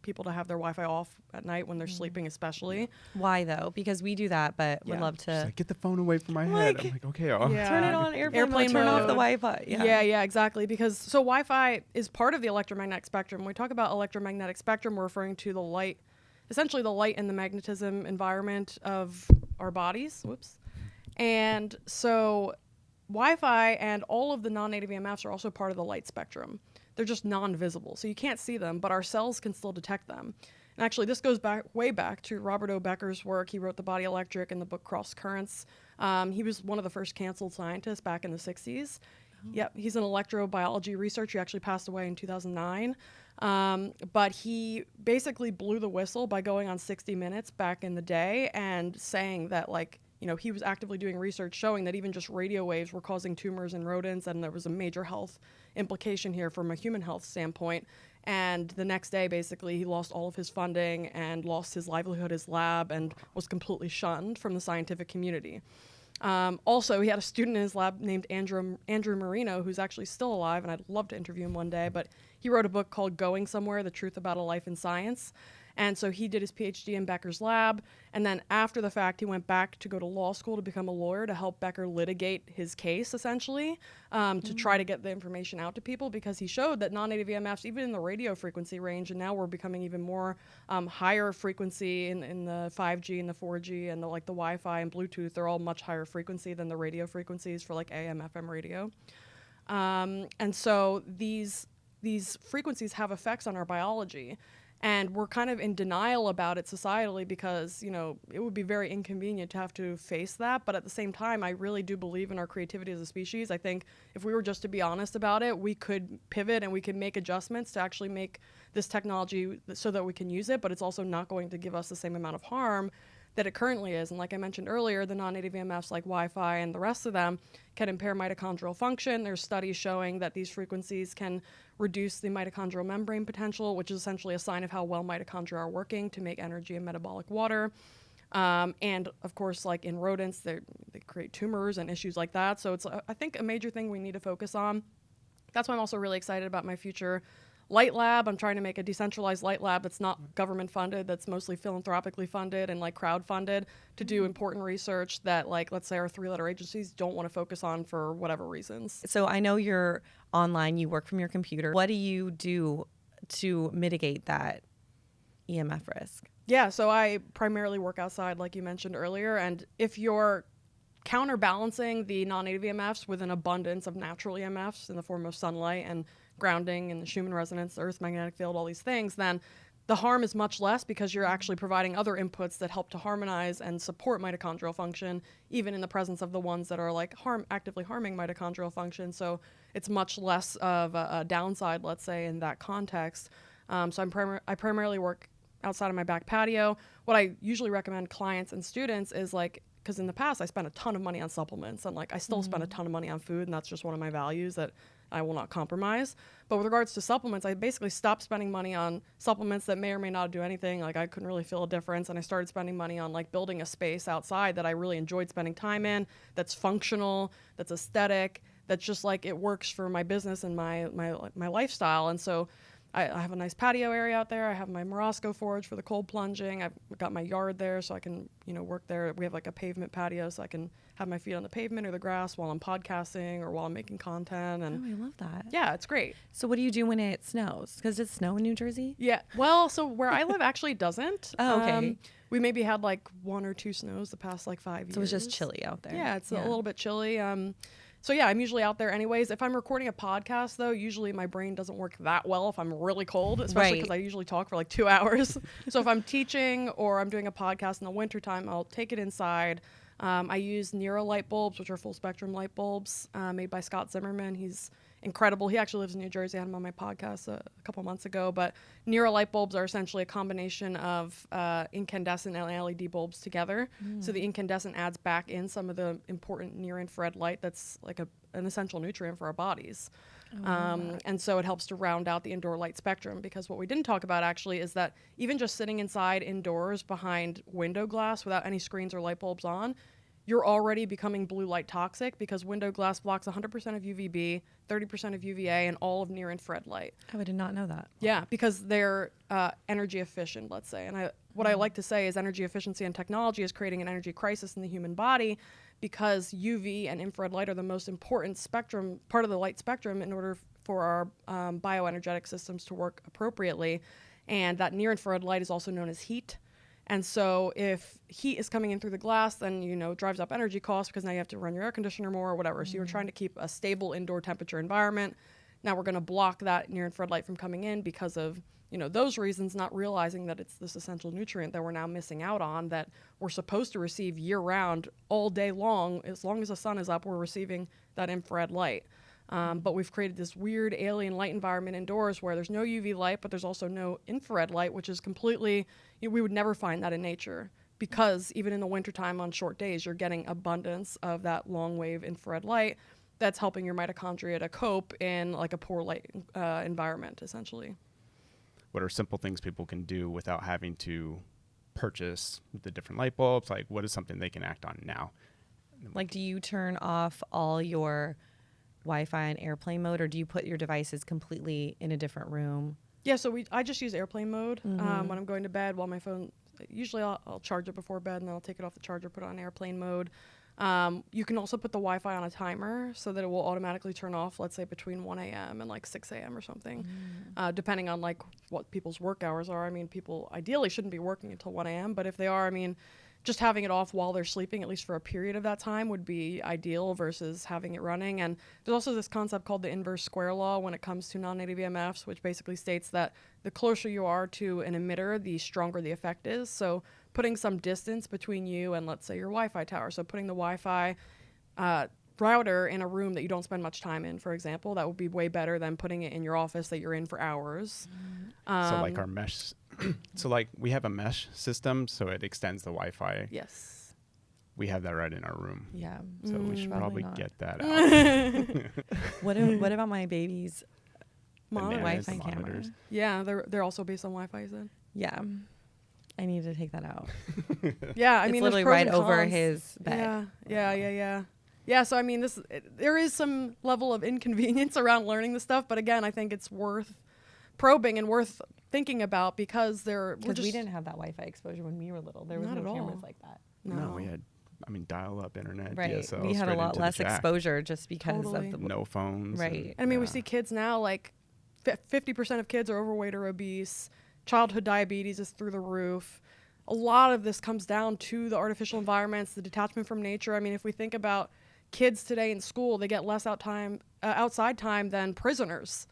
Speaker 1: people to have their Wi-Fi off at night when they're sleeping, especially.
Speaker 3: Why though? Because we do that, but would love to.
Speaker 2: Like, get the phone away from my head. I'm like, okay,
Speaker 3: turn it on airplane mode. Turn off the Wi-Fi.
Speaker 1: Yeah, exactly. Because Wi-Fi is part of the electromagnetic spectrum. When we talk about electromagnetic spectrum, we're referring to the light, essentially the light and the magnetism environment of our bodies. And so Wi-Fi and all of the non-native EMFs are also part of the light spectrum. They're just non-visible, so you can't see them, but our cells can still detect them. And actually, this goes way back to Robert O. Becker's work. He wrote The Body Electric and the book Cross Currents. He was one of the first canceled scientists back in the 60s. Yep, he's an electrobiology researcher. He actually passed away in 2009. But he basically blew the whistle by going on 60 Minutes back in the day and saying that, like, he was actively doing research showing that even just radio waves were causing tumors in rodents, and there was a major health implication here from a human health standpoint. And the next day, basically, he lost all of his funding and lost his livelihood, his lab, and was completely shunned from the scientific community. Also, he had a student in his lab named Andrew Marino, who's actually still alive, and I'd love to interview him one day, but he wrote a book called Going Somewhere, The Truth About a Life in Science. And so he did his PhD in Becker's lab, and then after the fact, he went back to go to law school to become a lawyer to help Becker litigate his case, essentially, to try to get the information out to people, because he showed that non-native EMFs, even in the radio frequency range, and now we're becoming even more higher frequency in the 5G and the 4G and the Wi-Fi and Bluetooth, they're all much higher frequency than the radio frequencies for like AM, FM radio. And so these frequencies have effects on our biology. And we're kind of in denial about it societally because, it would be very inconvenient to have to face that. But at the same time, I really do believe in our creativity as a species. I think if we were just to be honest about it, we could pivot and we could make adjustments to actually make this technology so that we can use it, but it's also not going to give us the same amount of harm that it currently is. And like I mentioned earlier, the non-native EMFs like Wi-Fi and the rest of them can impair mitochondrial function. There's studies showing that these frequencies can reduce the mitochondrial membrane potential, which is essentially a sign of how well mitochondria are working to make energy and metabolic water. And of course, like in rodents, they create tumors and issues like that. So it's, I think, a major thing we need to focus on. That's why I'm also really excited about my future light lab. I'm trying to make a decentralized light lab that's not government funded, that's mostly philanthropically funded and like crowd funded to do important research that, like, let's say our 3-letter agencies don't want to focus on for whatever reasons.
Speaker 3: So I know you're online, you work from your computer. What do you do to mitigate that EMF risk?
Speaker 1: Yeah, so I primarily work outside, like you mentioned earlier. And if you're counterbalancing the non-native EMFs with an abundance of natural EMFs in the form of sunlight and grounding and the Schumann resonance, the Earth's magnetic field, all these things, then the harm is much less because you're actually providing other inputs that help to harmonize and support mitochondrial function, even in the presence of the ones that are like actively harming mitochondrial function. So it's much less of a downside, let's say, in that context. So I primarily work outside of my back patio. What I usually recommend clients and students is like, because in the past I spent a ton of money on supplements, and like I still spend a ton of money on food, and that's just one of my values that I will not compromise. But with regards to supplements, I basically stopped spending money on supplements that may or may not do anything. Like I couldn't really feel a difference, and I started spending money on like building a space outside that I really enjoyed spending time in, that's functional, that's aesthetic, that's just like it works for my business and my lifestyle. And so I have a nice patio area out there. I have my Morosco forge for the cold plunging. I've got my yard there so I can, work there. We have like a pavement patio so I can have my feet on the pavement or the grass while I'm podcasting or while I'm making content. And
Speaker 3: I love that.
Speaker 1: Yeah, it's great.
Speaker 3: So what do you do when it snows? Because does it snow in New Jersey?
Speaker 1: Yeah. Well, so where I live actually doesn't.
Speaker 3: Oh, okay.
Speaker 1: We maybe had like 1 or 2 snows the past like 5 years.
Speaker 3: So it's just chilly out there.
Speaker 1: Yeah, it's a little bit chilly. So yeah, I'm usually out there anyways. If I'm recording a podcast though, usually my brain doesn't work that well if I'm really cold, especially because I usually talk for like 2 hours. So if I'm teaching or I'm doing a podcast in the wintertime, I'll take it inside. I use Nero light bulbs, which are full spectrum light bulbs made by Scott Zimmerman. He's incredible. He actually lives in New Jersey. I had him on my podcast a couple months ago. But Nero light bulbs are essentially a combination of incandescent and LED bulbs together. So the incandescent adds back in some of the important near-infrared light that's like an essential nutrient for our bodies. And so it helps to round out the indoor light spectrum, because what we didn't talk about actually is that even just sitting inside indoors behind window glass without any screens or light bulbs on, you're already becoming blue light toxic, because window glass blocks 100% of UVB, 30% of UVA, and all of near-infrared light.
Speaker 3: Oh, I did not know that.
Speaker 1: Yeah, because they're energy efficient, let's say. And what I like to say is energy efficiency and technology is creating an energy crisis in the human body, because UV and infrared light are the most important spectrum, part of the light spectrum, in order for our bioenergetic systems to work appropriately. And that near-infrared light is also known as heat. And so if heat is coming in through the glass, then, it drives up energy costs, because now you have to run your air conditioner more or whatever. So you're trying to keep a stable indoor temperature environment. Now we're going to block that near-infrared light from coming in because of, those reasons, not realizing that it's this essential nutrient that we're now missing out on, that we're supposed to receive year-round, all day long. As long as the sun is up, we're receiving that infrared light. But we've created this weird alien light environment indoors where there's no UV light, but there's also no infrared light, which is completely, we would never find that in nature, because even in the wintertime on short days, you're getting abundance of that long wave infrared light that's helping your mitochondria to cope in like a poor light environment, essentially.
Speaker 2: What are simple things people can do without having to purchase the different light bulbs? Like, what is something they can act on now?
Speaker 3: Like, do you turn off all your Wi-Fi and airplane mode, or do you put your devices completely in a different room?
Speaker 1: Yeah, so I just use airplane mode when I'm going to bed, while my phone, usually I'll charge it before bed, and then I'll take it off the charger, put it on airplane mode. You can also put the Wi-Fi on a timer so that it will automatically turn off, let's say between 1 a.m. and like 6 a.m. or something, depending on like what people's work hours are. I mean, people ideally shouldn't be working until 1 a.m., but if they are, just having it off while they're sleeping, at least for a period of that time, would be ideal versus having it running. And there's also this concept called the inverse square law when it comes to non-native EMFs, which basically states that the closer you are to an emitter, the stronger the effect is. So putting some distance between you and, let's say, your Wi-Fi tower. So putting the Wi-Fi router in a room that you don't spend much time in, for example, that would be way better than putting it in your office that you're in for hours.
Speaker 2: So like our mesh So like we have a mesh system, so it extends the Wi-Fi.
Speaker 1: Yes.
Speaker 2: We have that right in our room.
Speaker 3: Yeah.
Speaker 2: So we should probably
Speaker 3: not.
Speaker 2: get that out.
Speaker 3: What about my baby's
Speaker 1: Monitor.
Speaker 3: Wi-Fi camera?
Speaker 1: Yeah, they're also based on Wi-Fi, you said?
Speaker 3: Yeah. I need to take that out.
Speaker 1: Yeah, I
Speaker 3: It's
Speaker 1: mean,
Speaker 3: literally
Speaker 1: there's pros
Speaker 3: right
Speaker 1: and
Speaker 3: over
Speaker 1: cons.
Speaker 3: his bed.
Speaker 1: Yeah, so I mean, there is some level of inconvenience around learning this stuff, but again, I think it's worth probing and worth thinking about because
Speaker 3: Because we didn't have that Wi-Fi exposure when we were little. There was
Speaker 1: Not
Speaker 3: no
Speaker 1: at
Speaker 3: cameras
Speaker 1: all.
Speaker 3: like that.
Speaker 2: No, we had, dial-up internet,
Speaker 3: Right.
Speaker 2: DSL.
Speaker 3: We had a
Speaker 2: straight
Speaker 3: lot
Speaker 2: into
Speaker 3: less
Speaker 2: the jack.
Speaker 3: exposure just because
Speaker 1: Totally.
Speaker 3: of the
Speaker 2: No phones.
Speaker 3: Right.
Speaker 1: And I mean, we see kids now, like 50% of kids are overweight or obese. Childhood diabetes is through the roof. A lot of this comes down to the artificial environments, the detachment from nature. I mean, if we think about kids today in school, they get less outside time than prisoners.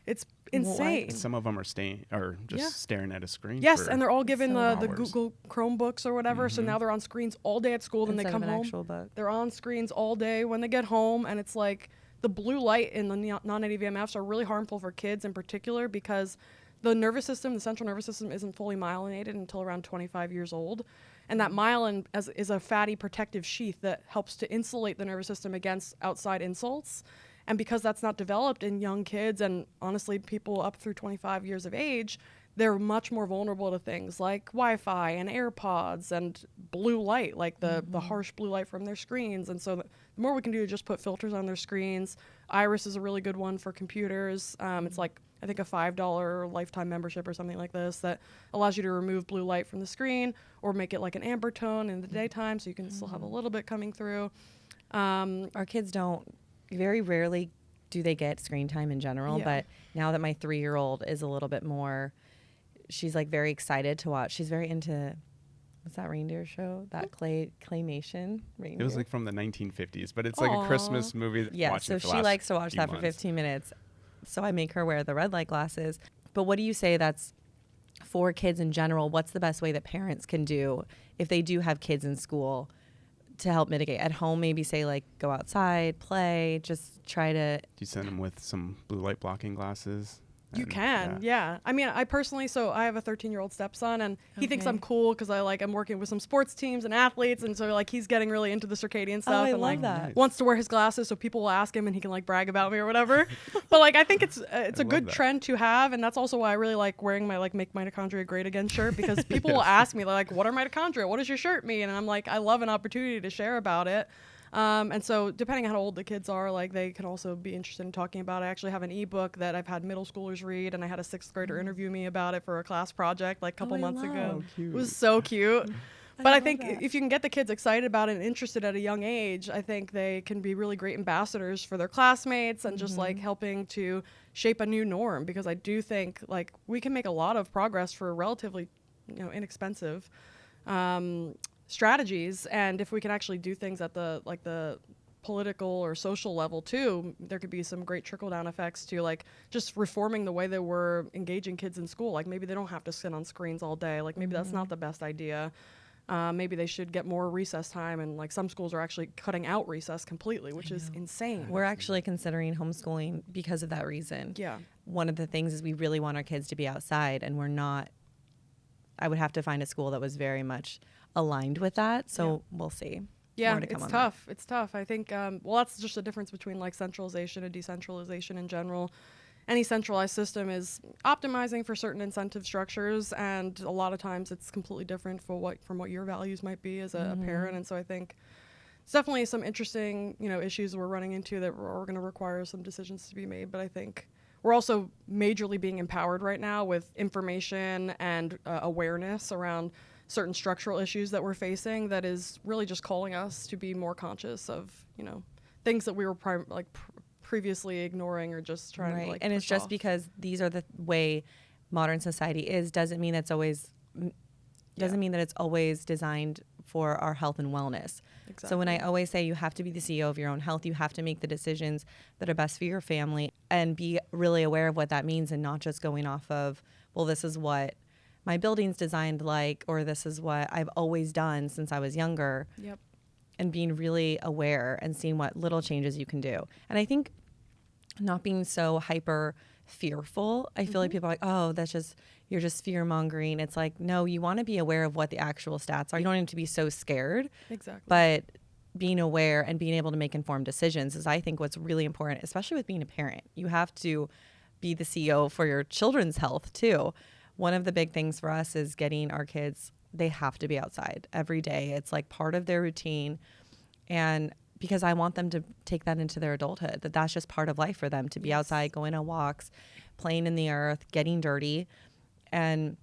Speaker 1: It's insane.
Speaker 2: Some of them are staring at a screen.
Speaker 1: Yes,
Speaker 2: for
Speaker 1: and they're all given the
Speaker 2: hours.
Speaker 1: Google Chromebooks or whatever. So now they're on screens all day at school. Then they
Speaker 3: instead
Speaker 1: come
Speaker 3: of an
Speaker 1: home.
Speaker 3: actual book.
Speaker 1: They're on screens all day when they get home, and it's like the blue light in the non-native EMFs are really harmful for kids in particular because the nervous system, the central nervous system, isn't fully myelinated until around 25 years old. And that myelin is a fatty protective sheath that helps to insulate the nervous system against outside insults. And because that's not developed in young kids and honestly people up through 25 years of age, they're much more vulnerable to things like Wi-Fi and AirPods and blue light, like the harsh blue light from their screens. And so the more we can do to just put filters on their screens. Iris is a really good one for computers. It's like, I think, a $5 lifetime membership or something like this that allows you to remove blue light from the screen or make it like an amber tone in the daytime so you can still have a little bit coming through.
Speaker 3: Our kids very rarely do they get screen time in general, but now that my 3-year-old is a little bit more, she's like very excited to watch. She's very into, what's that reindeer show? That claymation reindeer.
Speaker 2: It was like from the 1950s, but it's like a Christmas movie.
Speaker 3: Yeah, so she likes to watch that for 15 minutes. So I make her wear the red light glasses. But what do you say that's for kids in general? What's the best way that parents can do if they do have kids in school to help mitigate? At home, maybe say like go outside, play, just try to...
Speaker 2: Do you send them with some blue light blocking glasses?
Speaker 1: You can, yeah. I mean, I personally, so I have a 13-year-old stepson, and he thinks I'm cool because I'm working with some sports teams and athletes, and so like he's getting really into the circadian stuff.
Speaker 3: I
Speaker 1: and
Speaker 3: love
Speaker 1: like
Speaker 3: that.
Speaker 1: wants to wear his glasses so people will ask him and he can like brag about me or whatever. But like I think it's a good trend to have, and that's also why I really like wearing my like Make Mitochondria Great Again shirt because people will ask me, they're like, what are mitochondria? What does your shirt mean? And I'm like, I love an opportunity to share about it. And so depending on how old the kids are, like they can also be interested in talking about it. I actually have an ebook that I've had middle schoolers read, and I had a 6th grader interview me about it for a class project like a couple months ago. It was so cute. But I think if you can get the kids excited about it and interested at a young age, I think they can be really great ambassadors for their classmates and just like helping to shape a new norm, because I do think like we can make a lot of progress for relatively, inexpensive strategies, and if we can actually do things at the political or social level too, there could be some great trickle down effects to like just reforming the way that we're engaging kids in school. Like maybe they don't have to sit on screens all day. Like maybe that's not the best idea. Maybe they should get more recess time, and like some schools are actually cutting out recess completely, which is insane.
Speaker 3: We're actually considering homeschooling because of that reason.
Speaker 1: Yeah.
Speaker 3: One of the things is we really want our kids to be outside, and we're not. I would have to find a school that was very much aligned with that. So we'll see.
Speaker 1: Yeah, it's tough. It's tough. I think, that's just the difference between like centralization and decentralization in general. Any centralized system is optimizing for certain incentive structures, and a lot of times it's completely different from what your values might be as a parent. And so I think it's definitely some interesting, issues we're running into that are going to require some decisions to be made. But I think we're also majorly being empowered right now with information and awareness around certain structural issues that we're facing that is really just calling us to be more conscious of, things that we were previously ignoring or just trying to like
Speaker 3: and it's just because these are the way modern society is doesn't mean that it's always designed for our health and wellness. Exactly. So when I always say you have to be the CEO of your own health, you have to make the decisions that are best for your family and be really aware of what that means, and not just going off of, well, this is what my building's designed like, or this is what I've always done since I was younger.
Speaker 1: Yep.
Speaker 3: And being really aware and seeing what little changes you can do. And I think not being so hyper fearful. I feel like people are like, oh, you're just fear mongering. It's like, no, you want to be aware of what the actual stats are. You don't need to be so scared.
Speaker 1: Exactly.
Speaker 3: But being aware and being able to make informed decisions is, I think, what's really important, especially with being a parent. You have to be the CEO for your children's health too. One of the big things for us is getting our kids, they have to be outside every day. It's like part of their routine. And because I want them to take that into their adulthood, that's just part of life for them, to be outside, going on walks, playing in the earth, getting dirty. And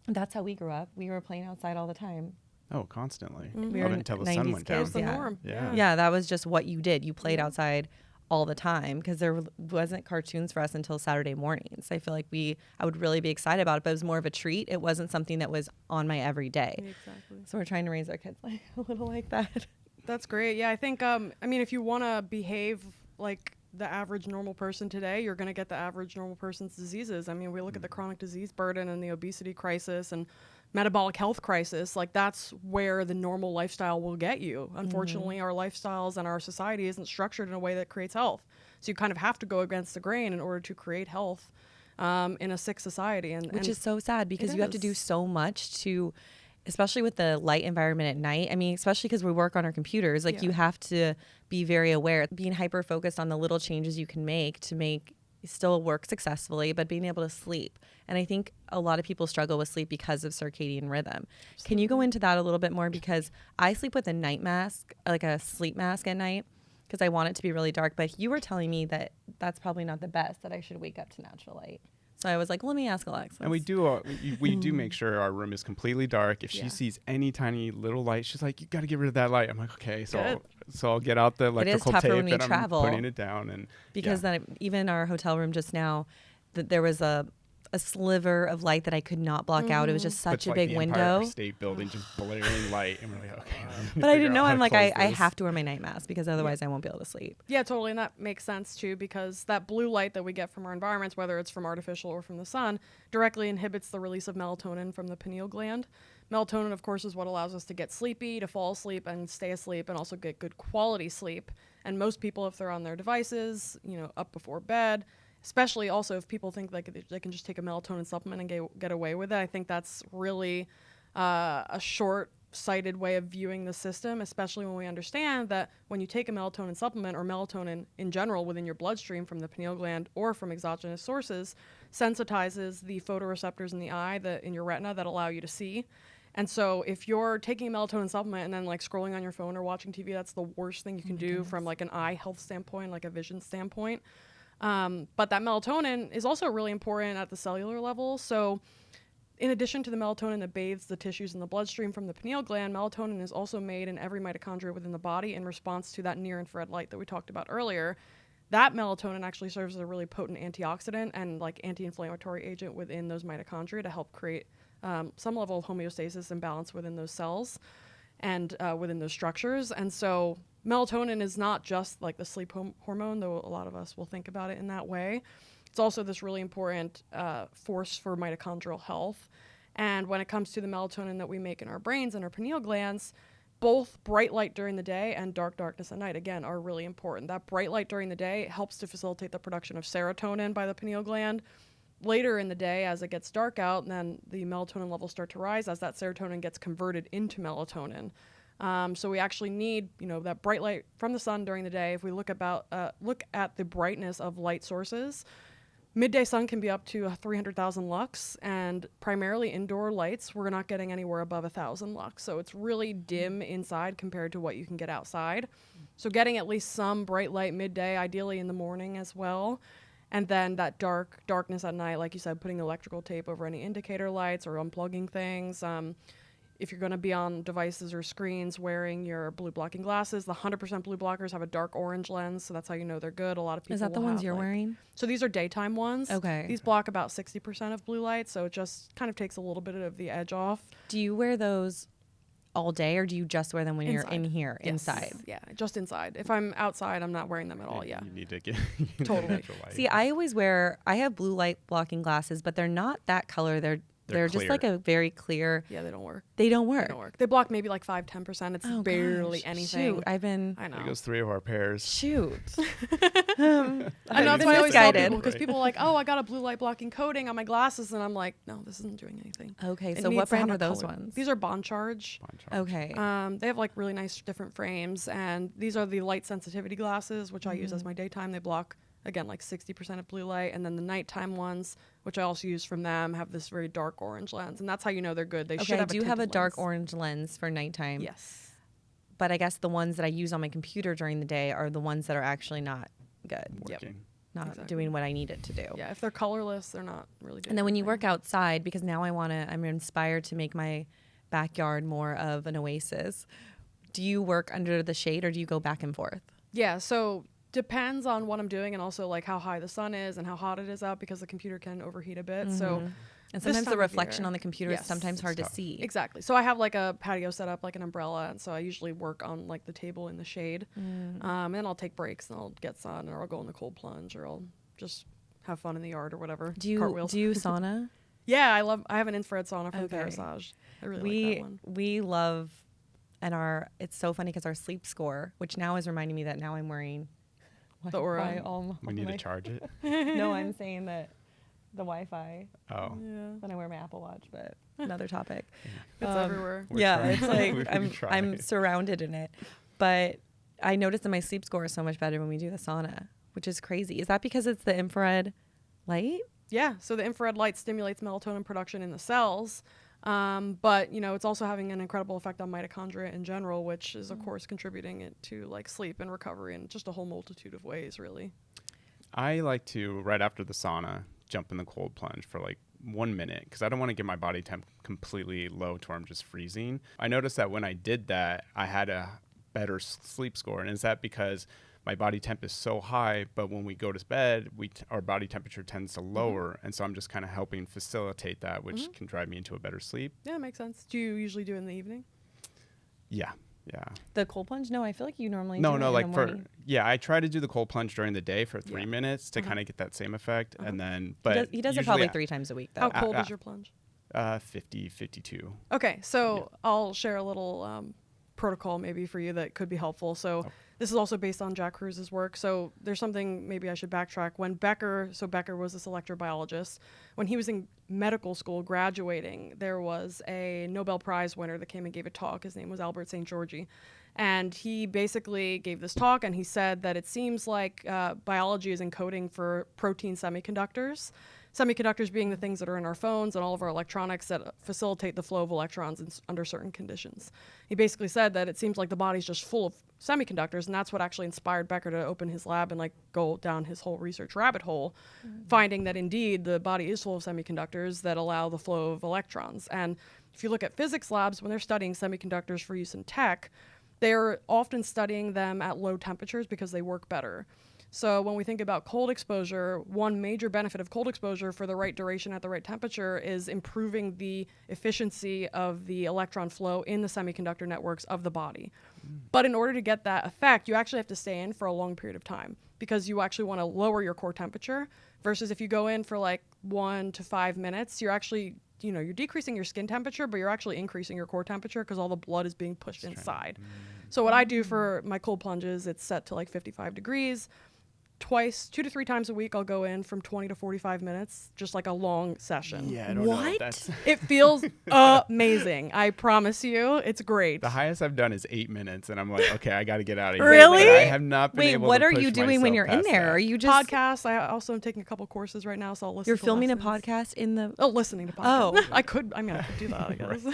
Speaker 3: that's how we grew up. We were playing outside all the time.
Speaker 2: Oh, constantly.
Speaker 3: We
Speaker 2: Up
Speaker 3: were
Speaker 2: until the sun went down.
Speaker 1: It was the norm.
Speaker 3: Yeah, that was just what you did. You played outside all the time, because there wasn't cartoons for us until Saturday mornings. I feel like I would really be excited about it, but it was more of a treat. It wasn't something that was on my everyday.
Speaker 1: Exactly.
Speaker 3: So we're trying to raise our kids like a little like that.
Speaker 1: That's great. Yeah, I think, I mean, if you want to behave like the average normal person today, you're going to get the average normal person's diseases. I mean, we look at the chronic disease burden and the obesity crisis and metabolic health crisis. Like, that's where the normal lifestyle will get you. Unfortunately, our lifestyles and our society isn't structured in a way that creates health. So you kind of have to go against the grain in order to create health in a sick society.
Speaker 3: Which is so sad, because you have to do so much to, especially with the light environment at night. I mean, especially because we work on our computers, like you have to be very aware, being hyper focused on the little changes you can make to make still work successfully, but being able to sleep. And I think a lot of people struggle with sleep because of circadian rhythm. Absolutely. Can you go into that a little bit more? Because I sleep with a night mask, like a sleep mask at night, because I want it to be really dark. But you were telling me that that's probably not the best, that I should wake up to natural light. So I was like, let me ask Alexis.
Speaker 2: And we do make sure our room is completely dark. If she sees any tiny little light, she's like, you got to get rid of that light. I'm like, okay. So I'll get out the electrical tape
Speaker 3: when we
Speaker 2: and
Speaker 3: travel,
Speaker 2: I'm putting it down. And
Speaker 3: because then even our hotel room just now, there was a sliver of light that I could not block out. It was just such a big
Speaker 2: the
Speaker 3: window.
Speaker 2: Empire State Building just blaring light, and we're like, okay.
Speaker 3: But I didn't know. I'm like, I have to wear my night mask, because otherwise I won't be able to sleep.
Speaker 1: Yeah, totally. And that makes sense too, because that blue light that we get from our environments, whether it's from artificial or from the sun, directly inhibits the release of melatonin from the pineal gland. Melatonin, of course, is what allows us to get sleepy, to fall asleep and stay asleep, and also get good quality sleep. And most people, if they're on their devices, up before bed, especially also if people think like they can just take a melatonin supplement and get away with it, I think that's really a short-sighted way of viewing the system, especially when we understand that when you take a melatonin supplement, or melatonin in general within your bloodstream from the pineal gland or from exogenous sources, sensitizes the photoreceptors in the eye, in your retina, that allow you to see. And so if you're taking a melatonin supplement and then like scrolling on your phone or watching TV, that's the worst thing you can do from like an eye health standpoint, like a vision standpoint. But that melatonin is also really important at the cellular level. So in addition to the melatonin that bathes the tissues in the bloodstream from the pineal gland, melatonin is also made in every mitochondria within the body in response to that near-infrared light that we talked about earlier. That melatonin actually serves as a really potent antioxidant and like anti-inflammatory agent within those mitochondria to help create some level of homeostasis and balance within those cells and within those structures. And so melatonin is not just like the sleep hormone, though a lot of us will think about it in that way. It's also this really important force for mitochondrial health. And when it comes to the melatonin that we make in our brains and our pineal glands, both bright light during the day and darkness at night, again, are really important. That bright light during the day helps to facilitate the production of serotonin by the pineal gland. Later in the day, as it gets dark out, then the melatonin levels start to rise as that serotonin gets converted into melatonin. So we actually need, that bright light from the sun during the day. If we look at the brightness of light sources, midday sun can be up to 300,000 lux, and primarily indoor lights, we're not getting anywhere above 1,000 lux. So it's really dim inside compared to what you can get outside. So getting at least some bright light midday, ideally in the morning as well. And then that darkness at night, like you said, putting electrical tape over any indicator lights or unplugging things. If you're going to be on devices or screens, wearing your blue blocking glasses. The 100% blue blockers have a dark orange lens, so that's how you know they're good. A lot of people.
Speaker 3: Is that the ones you're wearing?
Speaker 1: So these are daytime ones.
Speaker 3: Okay.
Speaker 1: These block about 60% of blue light, so it just kind of takes a little bit of the edge off.
Speaker 3: Do you wear those all day, or do you just wear them when you're in here, inside?
Speaker 1: Yeah, just inside. If I'm outside, I'm not wearing them at all. Yeah.
Speaker 2: You need to get
Speaker 1: totally.
Speaker 2: natural light.
Speaker 3: See, I have blue light blocking glasses, but they're not that color. They're just like a very clear.
Speaker 1: Yeah, they don't work.
Speaker 3: They don't work.
Speaker 1: They don't work. They block maybe like 5-10%. It's barely anything.
Speaker 3: Shoot, I know.
Speaker 2: There goes 3 of our pairs.
Speaker 3: Shoot.
Speaker 1: I know, that's why I always tell people, because
Speaker 2: Right.
Speaker 1: people are like, oh, I got a blue light blocking coating on my glasses, and I'm like, no, this isn't doing anything.
Speaker 3: Okay,
Speaker 1: It
Speaker 3: so
Speaker 1: needs
Speaker 3: what
Speaker 1: to have
Speaker 3: brand
Speaker 1: a
Speaker 3: are those
Speaker 1: color.
Speaker 3: ones?
Speaker 1: These are Bond Charge.
Speaker 3: Okay.
Speaker 1: They have like really nice different frames, and these are the light sensitivity glasses, which I use as my daytime. They block, again, like 60% of blue light, and then the nighttime ones, which I also use from them, have this very dark orange lens, and that's how you know they're good. They should
Speaker 3: Okay, I
Speaker 1: have
Speaker 3: do have a
Speaker 1: tinted
Speaker 3: dark
Speaker 1: lens.
Speaker 3: orange lens for nighttime.
Speaker 1: Yes.
Speaker 3: But I guess the ones that I use on my computer during the day are the ones that are actually not good.
Speaker 2: Working.
Speaker 3: Not
Speaker 1: Exactly.
Speaker 3: doing what I need it to do.
Speaker 1: Yeah, if they're colorless, they're not really doing
Speaker 3: And then when you
Speaker 1: anything.
Speaker 3: work outside, because now I'm inspired to make my backyard more of an oasis. Do you work under the shade or do you go back and forth?
Speaker 1: Yeah, so depends on what I'm doing, and also like how high the sun is and how hot it is out, because the computer can overheat a bit. So
Speaker 3: And
Speaker 1: this
Speaker 3: sometimes
Speaker 1: time
Speaker 3: the
Speaker 1: of
Speaker 3: reflection
Speaker 1: year-
Speaker 3: on the computer is
Speaker 1: Yes,
Speaker 3: sometimes
Speaker 1: it's
Speaker 3: hard to
Speaker 2: tough.
Speaker 3: see.
Speaker 1: Exactly. So I have like a patio set up, like an umbrella, and so I usually work on like the table in the shade. And then I'll take breaks and I'll get sun, or I'll go in the cold plunge, or I'll just have fun in the yard or whatever.
Speaker 3: Do you
Speaker 1: Cartwheels.
Speaker 3: sauna?
Speaker 1: Yeah, I have an infrared sauna for the
Speaker 3: Okay.
Speaker 1: massage. I really like that one.
Speaker 3: We love, and it's so funny because our sleep score, which now is reminding me that now I'm wearing
Speaker 1: The Aura.
Speaker 3: Wi-Fi all
Speaker 2: We need
Speaker 3: my-
Speaker 2: to charge it.
Speaker 3: No, I'm saying that the Wi-Fi
Speaker 2: Oh.
Speaker 1: Yeah,
Speaker 3: when I wear my Apple Watch, but another topic.
Speaker 1: it's everywhere.
Speaker 2: We're
Speaker 3: yeah,
Speaker 2: trying.
Speaker 3: it's like
Speaker 2: We're
Speaker 3: I'm
Speaker 2: trying.
Speaker 3: surrounded in it. But I noticed that my sleep score is so much better when we do the sauna, which is crazy. Is that because it's the infrared light?
Speaker 1: Yeah, so the infrared light stimulates melatonin production in the cells, but it's also having an incredible effect on mitochondria in general, which is of course contributing it to like sleep and recovery in just a whole multitude of ways, really.
Speaker 2: I like to, right after the sauna, jump in the cold plunge for like 1 minute, because I don't want to get my body temp completely low to where I'm just freezing. I noticed that when I did that, I had a better sleep score. And is that because my body temp is so high, but when we go to bed, our body temperature tends to lower. And so I'm just kind of helping facilitate that, which can drive me into a better sleep.
Speaker 1: Yeah, makes sense. Do you usually do it in the evening?
Speaker 2: Yeah.
Speaker 3: The cold plunge? No, I feel like you normally
Speaker 2: No,
Speaker 3: do
Speaker 2: no,
Speaker 3: it
Speaker 2: like
Speaker 3: in the
Speaker 2: for,
Speaker 3: morning.
Speaker 2: I try to do the cold plunge during the day for 3
Speaker 1: Yeah.
Speaker 2: minutes to kind of get that same effect. And then,
Speaker 3: He
Speaker 2: but
Speaker 3: does it
Speaker 2: usually
Speaker 3: probably 3 times a week, though.
Speaker 1: How cold is your plunge?
Speaker 2: 50, 52.
Speaker 1: Okay, so I'll share a little protocol maybe for you that could be helpful. So this is also based on Jack Cruse's work. So there's something maybe I should backtrack. When Becker was this electrobiologist, when he was in medical school graduating, there was a Nobel Prize winner that came and gave a talk. His name was Albert St. Georgi. And he basically gave this talk, and he said that it seems like biology is encoding for protein semiconductors. Semiconductors being the things that are in our phones and all of our electronics that facilitate the flow of electrons under certain conditions. He basically said that it seems like the body's just full of semiconductors, and that's what actually inspired Becker to open his lab and like go down his whole research rabbit hole, finding that indeed the body is full of semiconductors that allow the flow of electrons. And if you look at physics labs, when they're studying semiconductors for use in tech, they're often studying them at low temperatures because they work better. So when we think about cold exposure, one major benefit of cold exposure for the right duration at the right temperature is improving the efficiency of the electron flow in the semiconductor networks of the body. But in order to get that effect, you actually have to stay in for a long period of time, because you actually want to lower your core temperature, versus if you go in for like 1 to 5 minutes, you're actually, you're decreasing your skin temperature, but you're actually increasing your core temperature because all the blood is being pushed inside. So what I do for my cold plunges, it's set to like 55 degrees. 2 to 3 times a week, I'll go in from 20 to 45 minutes, just like a long session.
Speaker 2: Yeah, I don't know.
Speaker 3: What?
Speaker 2: That's
Speaker 1: It feels amazing. I promise you, it's great.
Speaker 2: the highest I've done is 8 minutes, and I'm like, okay, I got to get out of here.
Speaker 3: Really?
Speaker 2: But I have not been
Speaker 3: Wait,
Speaker 2: able
Speaker 3: what
Speaker 2: to
Speaker 3: are
Speaker 2: push
Speaker 3: you doing when
Speaker 2: myself
Speaker 3: you're in
Speaker 2: past
Speaker 3: there?
Speaker 2: that.
Speaker 3: Are you just
Speaker 1: Podcasts. I also am taking a couple courses right now, so I'll listen.
Speaker 3: you're
Speaker 1: to
Speaker 3: filming a
Speaker 1: lessons.
Speaker 3: podcast in the
Speaker 1: Oh, listening to podcasts.
Speaker 3: Oh.
Speaker 1: I could do that, I guess.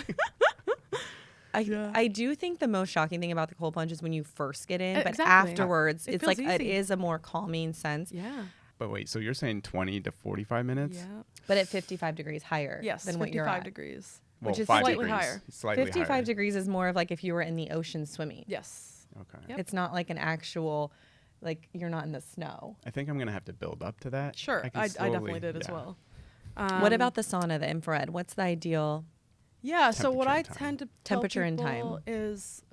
Speaker 1: Yeah.
Speaker 3: I do think the most shocking thing about the cold plunge is when you first get in, but
Speaker 1: Exactly.
Speaker 3: afterwards
Speaker 1: It
Speaker 3: it's
Speaker 1: feels
Speaker 3: like it
Speaker 1: easy.
Speaker 3: is a more calming sense.
Speaker 1: Yeah.
Speaker 2: But wait, so you're saying 20 to 45 minutes?
Speaker 1: Yeah.
Speaker 3: But at 55 degrees higher
Speaker 1: Yes,
Speaker 3: than what you're
Speaker 1: 55
Speaker 3: at.
Speaker 1: degrees.
Speaker 2: Well,
Speaker 3: Which is
Speaker 2: 5
Speaker 1: slightly
Speaker 2: degrees.
Speaker 1: higher.
Speaker 2: Slightly
Speaker 3: 55
Speaker 2: higher.
Speaker 3: degrees is more of like if you were in the ocean swimming.
Speaker 1: Yes.
Speaker 2: Okay.
Speaker 1: Yep.
Speaker 3: It's not like an actual, like you're not in the snow.
Speaker 2: I think I'm going to have to build up to that.
Speaker 1: Sure.
Speaker 2: can
Speaker 1: I
Speaker 2: slowly-
Speaker 1: definitely did as
Speaker 2: yeah.
Speaker 1: well.
Speaker 3: What about the sauna, the infrared? What's the ideal?
Speaker 1: Yeah, so what I
Speaker 2: Temperature and time.
Speaker 1: tend to tell
Speaker 3: Temperature and
Speaker 1: people
Speaker 3: time.
Speaker 1: is,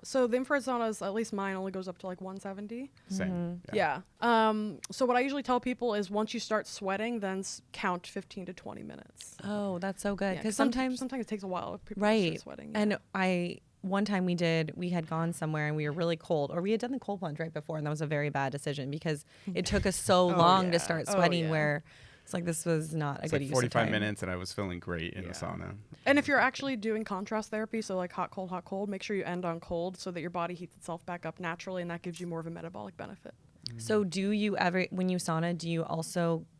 Speaker 1: so the infrared saunas, at least mine, only goes up to like 170.
Speaker 2: Same.
Speaker 1: Yeah. So what I usually tell people is once you start sweating, then count 15 to 20 minutes.
Speaker 3: Oh, that's so good.
Speaker 1: Yeah,
Speaker 3: Because
Speaker 1: sometimes it takes a while if people
Speaker 3: right.
Speaker 1: start sweating. Yeah.
Speaker 3: And one time we had gone somewhere and we were really cold, or we had done the cold plunge right before, and that was a very bad decision because it took us so long to start sweating where it's like this was not a good
Speaker 2: like
Speaker 3: use of
Speaker 2: 45
Speaker 3: time.
Speaker 2: minutes and I was feeling great in the sauna.
Speaker 1: And if you're actually doing contrast therapy, so like hot, cold, make sure you end on cold so that your body heats itself back up naturally, and that gives you more of a metabolic benefit.
Speaker 3: So do you ever, when you sauna, do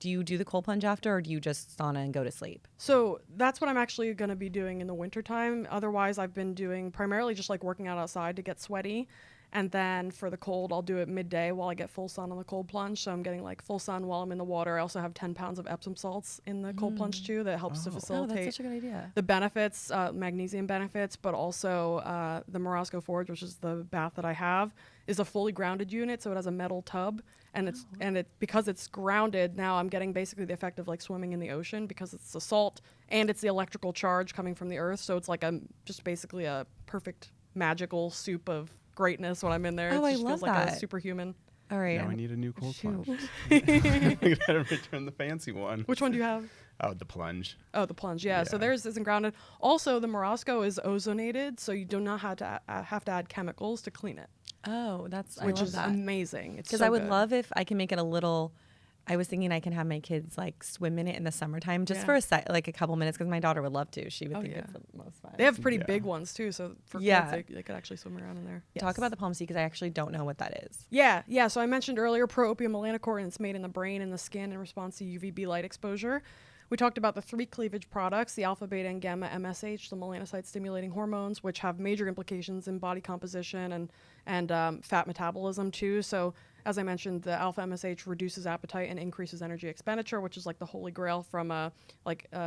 Speaker 3: you do the cold plunge after, or do you just sauna and go to sleep?
Speaker 1: So that's what I'm actually going to be doing in the wintertime. Otherwise, I've been doing primarily just like working out outside to get sweaty. And then for the cold, I'll do it midday while I get full sun on the cold plunge. So I'm getting like full sun while I'm in the water. I also have 10 pounds of Epsom salts in the cold plunge too that helps to facilitate
Speaker 3: that's such a good idea.
Speaker 1: the benefits, magnesium benefits, but also the Morosco Forge, which is the bath that I have, is a fully grounded unit. So it has a metal tub, and because it's grounded, now I'm getting basically the effect of like swimming in the ocean because it's the salt and it's the electrical charge coming from the earth. So it's like just basically a perfect magical soup of greatness when I'm in there.
Speaker 3: Oh,
Speaker 1: It
Speaker 3: I
Speaker 1: just
Speaker 3: love
Speaker 1: feels like a
Speaker 3: that.
Speaker 1: superhuman.
Speaker 3: All right.
Speaker 2: Now I need a new cold
Speaker 3: Shoot.
Speaker 2: plunge. We gotta return the fancy one.
Speaker 1: Which one do you have?
Speaker 2: Oh, the plunge.
Speaker 1: Oh, the plunge. Yeah. So
Speaker 2: Yeah.
Speaker 1: theirs isn't grounded. Also, the Morosco is ozonated, so you do not have to add chemicals to clean it,
Speaker 3: Oh, I
Speaker 1: which
Speaker 3: love
Speaker 1: is
Speaker 3: that.
Speaker 1: amazing. It's
Speaker 3: Because
Speaker 1: so
Speaker 3: I would
Speaker 1: good.
Speaker 3: love if I can make it a little. I was thinking I can have my kids like swim in it in the summertime just
Speaker 1: Yeah.
Speaker 3: for like a couple minutes, because my daughter would love to. She would
Speaker 1: Oh,
Speaker 3: think
Speaker 1: yeah.
Speaker 3: it's the most fun.
Speaker 1: They have pretty
Speaker 2: Yeah.
Speaker 1: big ones too, so for
Speaker 3: Yeah.
Speaker 1: kids, they could actually swim around in there.
Speaker 3: Talk about the Palm Sea, because I actually don't know what that is.
Speaker 1: Yeah. So I mentioned earlier pro-opium melanocortin. It's made in the brain and the skin in response to UVB light exposure. We talked about the 3 cleavage products, the alpha, beta, and gamma MSH, the melanocyte-stimulating hormones, which have major implications in body composition and fat metabolism too. So as I mentioned, the alpha MSH reduces appetite and increases energy expenditure, which is like the holy grail from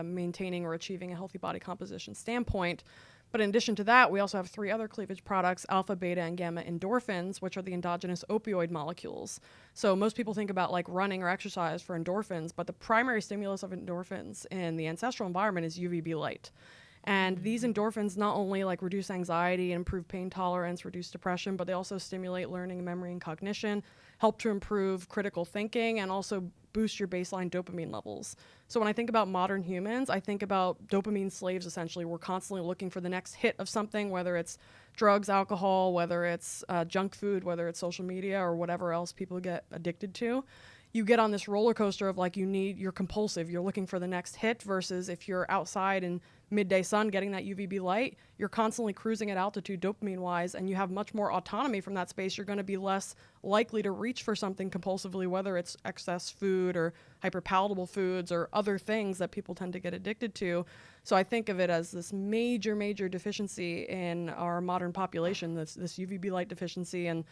Speaker 1: maintaining or achieving a healthy body composition standpoint. But in addition to that, we also have 3 other cleavage products, alpha, beta, and gamma endorphins, which are the endogenous opioid molecules. So most people think about like running or exercise for endorphins, but the primary stimulus of endorphins in the ancestral environment is UVB light. And these endorphins not only like reduce anxiety and improve pain tolerance, reduce depression, but they also stimulate learning, memory, and cognition, help to improve critical thinking, and also boost your baseline dopamine levels. So when I think about modern humans, I think about dopamine slaves, essentially. We're constantly looking for the next hit of something, whether it's drugs, alcohol, whether it's junk food, whether it's social media, or whatever else people get addicted to. You get on this roller coaster of like you're compulsive, you're looking for the next hit, versus if you're outside in midday sun getting that UVB light, you're constantly cruising at altitude dopamine wise, and you have much more autonomy from that space. You're going to be less likely to reach for something compulsively, whether it's excess food or hyperpalatable foods or other things that people tend to get addicted to. So I think of it as this major, major deficiency in our modern population, this UVB light deficiency, and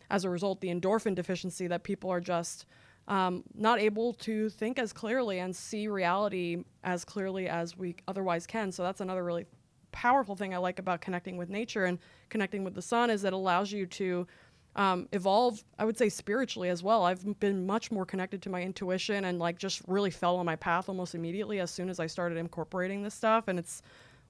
Speaker 1: as a result, the endorphin deficiency, that people are just not able to think as clearly and see reality as clearly as we otherwise can. So that's another really powerful thing I like about connecting with nature and connecting with the sun, is it allows you to evolve, I would say, spiritually as well. I've been much more connected to my intuition and like just really fell on my path almost immediately as soon as I started incorporating this stuff. And it's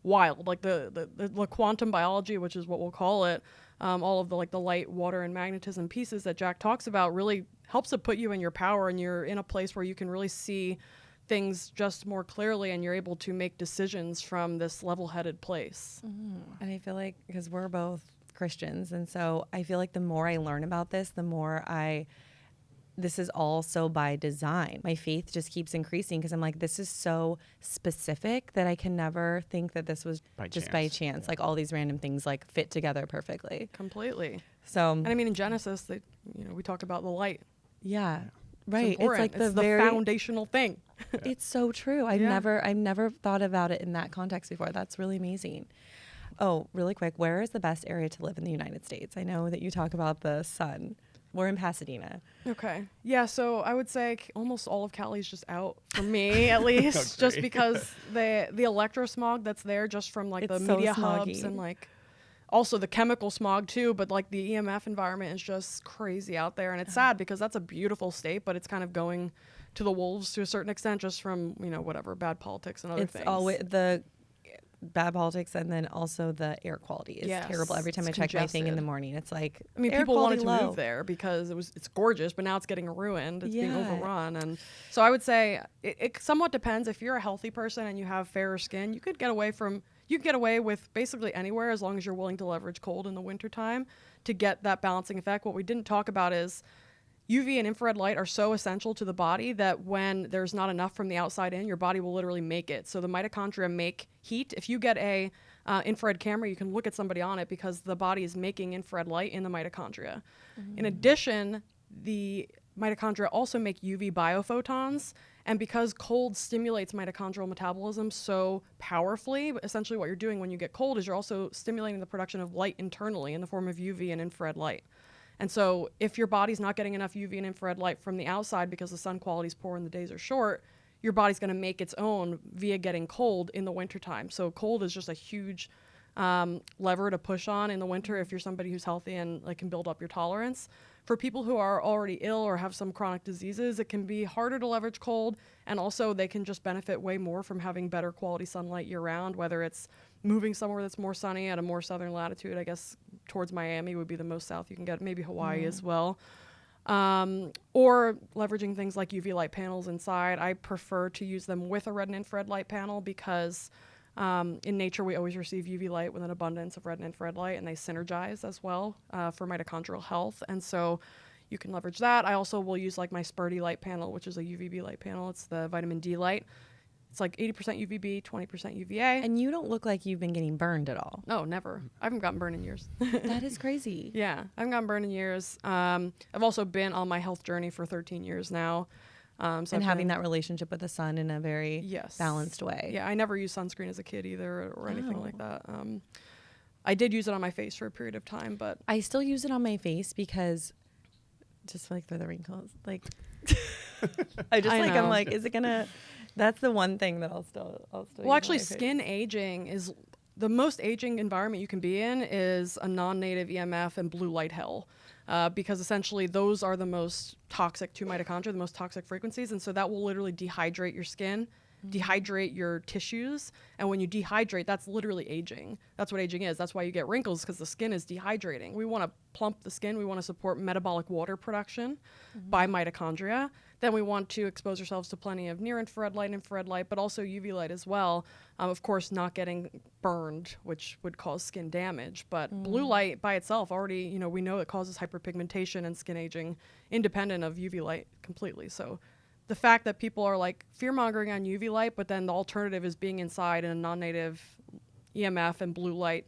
Speaker 1: wild, like the quantum biology, which is what we'll call it, all of the light, water, and magnetism pieces that Jack talks about really helps to put you in your power, and you're in a place where you can really see things just more clearly, and you're able to make decisions from this level-headed place.
Speaker 3: And I feel like, because we're both Christians, and so I feel like the more I learn about this, the more this is all so by design. My faith just keeps increasing, because I'm like, this is so specific that I can never think that this was by chance.
Speaker 2: Yeah.
Speaker 3: Like all these random things like fit together perfectly.
Speaker 1: Completely.
Speaker 3: So,
Speaker 1: And I mean, in Genesis, we talk about the light.
Speaker 3: yeah, right. It's
Speaker 1: important.
Speaker 3: like
Speaker 1: It's the foundational thing.
Speaker 3: It's so true. I've never thought about it in that context before. That's really amazing. Oh, really quick, where is the best area to live in the United States? I know that you talk about the sun. We're in Pasadena.
Speaker 1: Okay. Yeah, so I would say almost all of Cali is just out for me, at least, just because the electrosmog that's there just from like
Speaker 3: It's
Speaker 1: the
Speaker 3: so
Speaker 1: media
Speaker 3: smoggy.
Speaker 1: hubs, and like also the chemical smog too, but like the EMF environment is just crazy out there, and it's sad because that's a beautiful state, but it's kind of going to the wolves to a certain extent just from, whatever, bad politics and other things.
Speaker 3: Always bad politics, and then also the air quality is terrible. Every time I check my thing in the morning, it's like,
Speaker 1: I mean,
Speaker 3: air
Speaker 1: people wanted to
Speaker 3: low.
Speaker 1: move there because it's gorgeous, but now it's getting ruined. It's being overrun. And so I would say it somewhat depends. If you're a healthy person and you have fairer skin, you could get away with basically anywhere as long as you're willing to leverage cold in the wintertime to get that balancing effect. What we didn't talk about is UV and infrared light are so essential to the body that when there's not enough from the outside in, your body will literally make it. So the mitochondria make heat. If you get a infrared camera, you can look at somebody on it because the body is making infrared light in the mitochondria. In addition, the mitochondria also make UV biophotons. And because cold stimulates mitochondrial metabolism so powerfully, essentially what you're doing when you get cold is you're also stimulating the production of light internally in the form of UV and infrared light. And so if your body's not getting enough UV and infrared light from the outside because the sun quality is poor and the days are short, your body's going to make its own via getting cold in the wintertime. So cold is just a huge lever to push on in the winter if you're somebody who's healthy and like can build up your tolerance. For people who are already ill or have some chronic diseases, it can be harder to leverage cold, and also they can just benefit way more from having better quality sunlight year round, whether it's moving somewhere that's more sunny at a more southern latitude. I guess towards Miami would be the most south you can get, maybe Hawaii as well. Or leveraging things like UV light panels inside. I prefer to use them with a red and infrared light panel because in nature we always receive UV light with an abundance of red and infrared light, and they synergize as well for mitochondrial health. And so you can leverage that. I also will use like my Spurdy light panel, which is a UVB light panel. It's the vitamin D light. It's like 80% UVB, 20% UVA.
Speaker 3: And you don't look like you've been getting burned at all.
Speaker 1: No, never. I haven't gotten burned in years.
Speaker 3: That is crazy.
Speaker 1: Yeah, I haven't gotten burned in years. I've also been on my health journey for 13 years now.
Speaker 3: And having that relationship with the sun in a very balanced way.
Speaker 1: Yeah, I never used sunscreen as a kid either or anything like that. I did use it on my face for a period of time, but
Speaker 3: I still use it on my face because just like for the wrinkles. Like I'm like, is it gonna? That's the one thing that I'll still.
Speaker 1: Well, actually, skin aging is the most aging environment you can be in is a non-native EMF and blue light hell. Because essentially those are the most toxic to mitochondria, the most toxic frequencies. And so that will literally dehydrate your skin, dehydrate your tissues. And when you dehydrate, that's literally aging. That's what aging is. That's why you get wrinkles, because the skin is dehydrating. We want to plump the skin. We want to support metabolic water production by mitochondria. Then we want to expose ourselves to plenty of near infrared light, but also UV light as well. Of course, not getting burned, which would cause skin damage. But blue light by itself already, we know it causes hyperpigmentation and skin aging independent of UV light completely. So the fact that people are like fear-mongering on UV light, but then the alternative is being inside in a non-native EMF and blue light,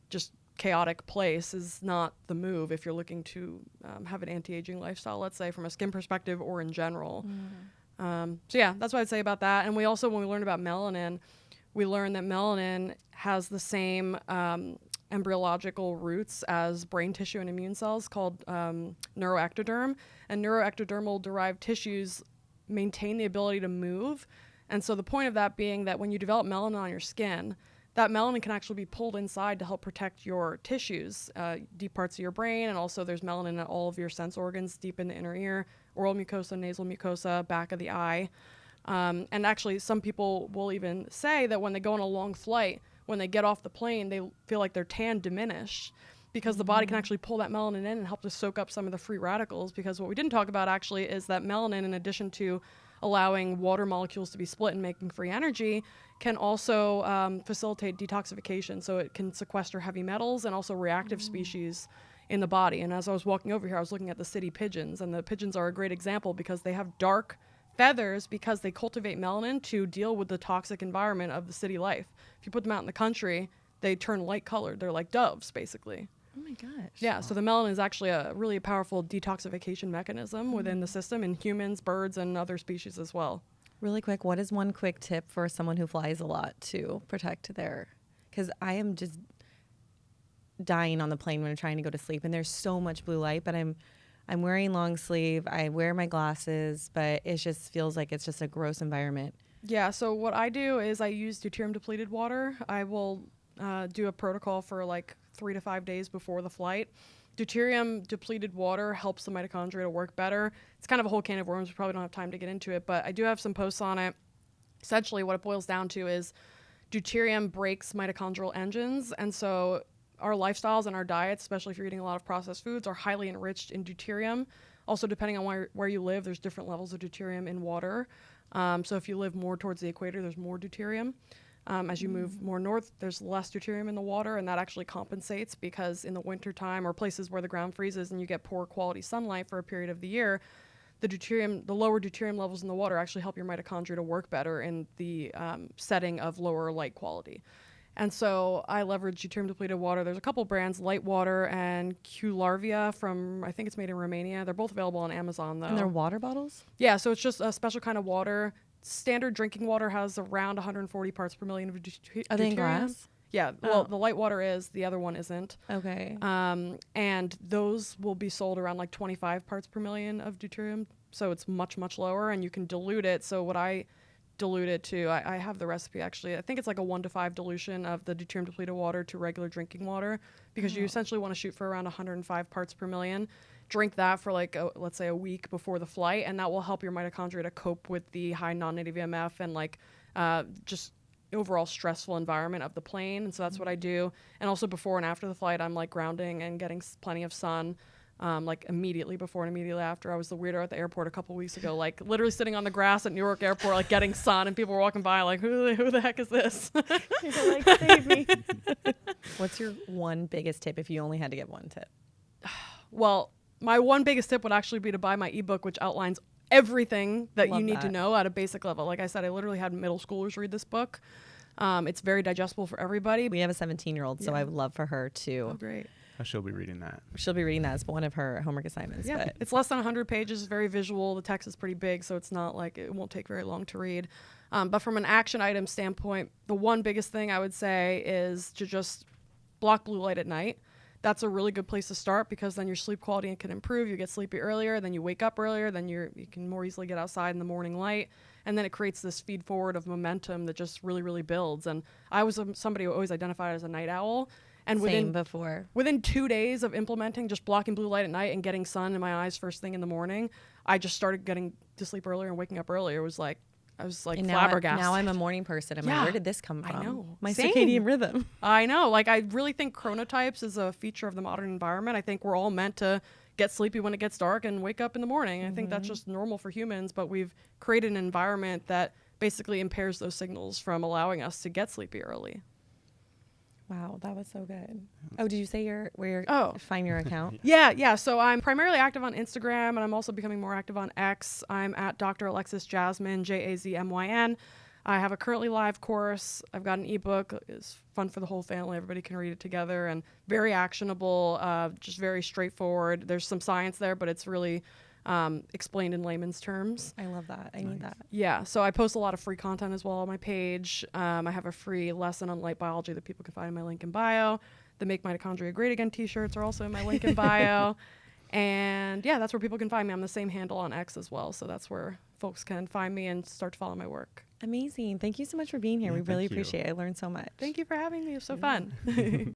Speaker 1: just chaotic place, is not the move if you're looking to have an anti-aging lifestyle, let's say, from a skin perspective or in general. So yeah, that's what I'd say about that. And we also, when we learned about melanin, we learned that melanin has the same embryological roots as brain tissue and immune cells called neuroectoderm. And neuroectodermal derived tissues maintain the ability to move. And so the point of that being that when you develop melanin on your skin, that melanin can actually be pulled inside to help protect your tissues, deep parts of your brain, and also there's melanin in all of your sense organs, deep in the inner ear, oral mucosa, nasal mucosa, back of the eye. And actually, some people will even say that when they go on a long flight, when they get off the plane, they feel like their tan diminished because the body can actually pull that melanin in and help to soak up some of the free radicals. Because what we didn't talk about actually is that melanin, in addition to allowing water molecules to be split and making free energy, can also facilitate detoxification. So it can sequester heavy metals and also reactive species in the body. And as I was walking over here, I was looking at the city pigeons, and the pigeons are a great example because they have dark feathers because they cultivate melanin to deal with the toxic environment of the city life. If you put them out in the country, they turn light colored. They're like doves, basically.
Speaker 3: Oh my gosh.
Speaker 1: Yeah, so the melanin is actually a really powerful detoxification mechanism within the system in humans, birds, and other species as well.
Speaker 3: Really quick, what is one quick tip for someone who flies a lot to protect their... Because I am just dying on the plane when I'm trying to go to sleep, and there's so much blue light, but I'm wearing long sleeve, I wear my glasses, but it just feels like it's just a gross environment.
Speaker 1: Yeah, so what I do is I use deuterium depleted water. I will do a protocol for like 3 to 5 days before the flight. Deuterium depleted water helps the mitochondria to work better. It's kind of a whole can of worms. We probably don't have time to get into it, but I do have some posts on it. Essentially, what it boils down to is deuterium breaks mitochondrial engines. And so our lifestyles and our diets, especially if you're eating a lot of processed foods, are highly enriched in deuterium. Also, depending on where you live, there's different levels of deuterium in water. So if you live more towards the equator, there's more deuterium. As you move more north, there's less deuterium in the water, and that actually compensates because in the wintertime or places where the ground freezes and you get poor quality sunlight for a period of the year, the lower deuterium levels in the water actually help your mitochondria to work better in the setting of lower light quality. And so I leverage deuterium depleted water. There's a couple brands, Light Water and Q-Larvia from, I think it's made in Romania. They're both available on Amazon though.
Speaker 3: And they're water bottles?
Speaker 1: Yeah, so it's just a special kind of water. Standard drinking water has around 140 parts per million of deuterium.
Speaker 3: Are they in glass?
Speaker 1: Yeah, well, the Light Water is, the other one isn't.
Speaker 3: Okay.
Speaker 1: And those will be sold around like 25 parts per million of deuterium. So it's much, much lower, and you can dilute it. So what I dilute it to, I have the recipe actually. I think it's like a 1-to-5 dilution of the deuterium depleted water to regular drinking water, because you essentially want to shoot for around 105 parts per million. Drink that for like, let's say a week before the flight, and that will help your mitochondria to cope with the high non-native EMF and like just overall stressful environment of the plane. And so that's what I do. And also before and after the flight, I'm like grounding and getting plenty of sun. Like immediately before and immediately after. I was the weirdo at the airport a couple weeks ago, like literally sitting on the grass at Newark Airport, like getting sun, and people were walking by like, who the heck is this?
Speaker 3: You're like, save me. What's your one biggest tip if you only had to give one tip?
Speaker 1: Well, my one biggest tip would actually be to buy my ebook, which outlines everything that you need to know at a basic level. Like I said, I literally had middle schoolers read this book. It's very digestible for everybody.
Speaker 3: We have a 17-year-old, so I would love for her to.
Speaker 1: Oh, great.
Speaker 2: She'll be reading that.
Speaker 3: She'll be reading that as one of her homework assignments.
Speaker 1: Yeah,
Speaker 3: but
Speaker 1: it's less than 100 pages, very visual. The text is pretty big, so it's not like it won't take very long to read. But from an action item standpoint, the one biggest thing I would say is to just block blue light at night. That's a really good place to start, because then your sleep quality can improve. You get sleepy earlier, then you wake up earlier, then you can more easily get outside in the morning light. And then it creates this feed forward of momentum that just really, really builds. And I was somebody who always identified as a night owl. And within 2 days of implementing just blocking blue light at night and getting sun in my eyes first thing in the morning, I just started getting to sleep earlier and waking up earlier. I was like flabbergasted.
Speaker 3: Now I'm a morning person. I'm like, where did this come from?
Speaker 1: I know.
Speaker 3: My
Speaker 1: Same.
Speaker 3: circadian rhythm.
Speaker 1: I know. Like, I really think chronotypes is a feature of the modern environment. I think we're all meant to get sleepy when it gets dark and wake up in the morning. I think that's just normal for humans, but we've created an environment that basically impairs those signals from allowing us to get sleepy early.
Speaker 3: Wow, that was so good. Oh, did you say find your account?
Speaker 1: Yeah. So I'm primarily active on Instagram, and I'm also becoming more active on X. I'm at Dr. Alexis Jasmine, Jazmyn. I have a currently live course. I've got an ebook. It's fun for the whole family. Everybody can read it together, and very actionable, just very straightforward. There's some science there, but it's really explained in layman's terms.
Speaker 3: I love that. I need that.
Speaker 1: Yeah, so I post a lot of free content as well on my page. I have a free lesson on light biology that people can find in my link in bio. The Make Mitochondria Great Again t-shirts are also in my link in bio. And yeah, that's where people can find me. I'm the same handle on X as well, so that's where folks can find me and start to follow my work.
Speaker 3: Amazing. Thank you so much for being here. We really appreciate it. I learned so much.
Speaker 1: Thank you for having me. It was so fun.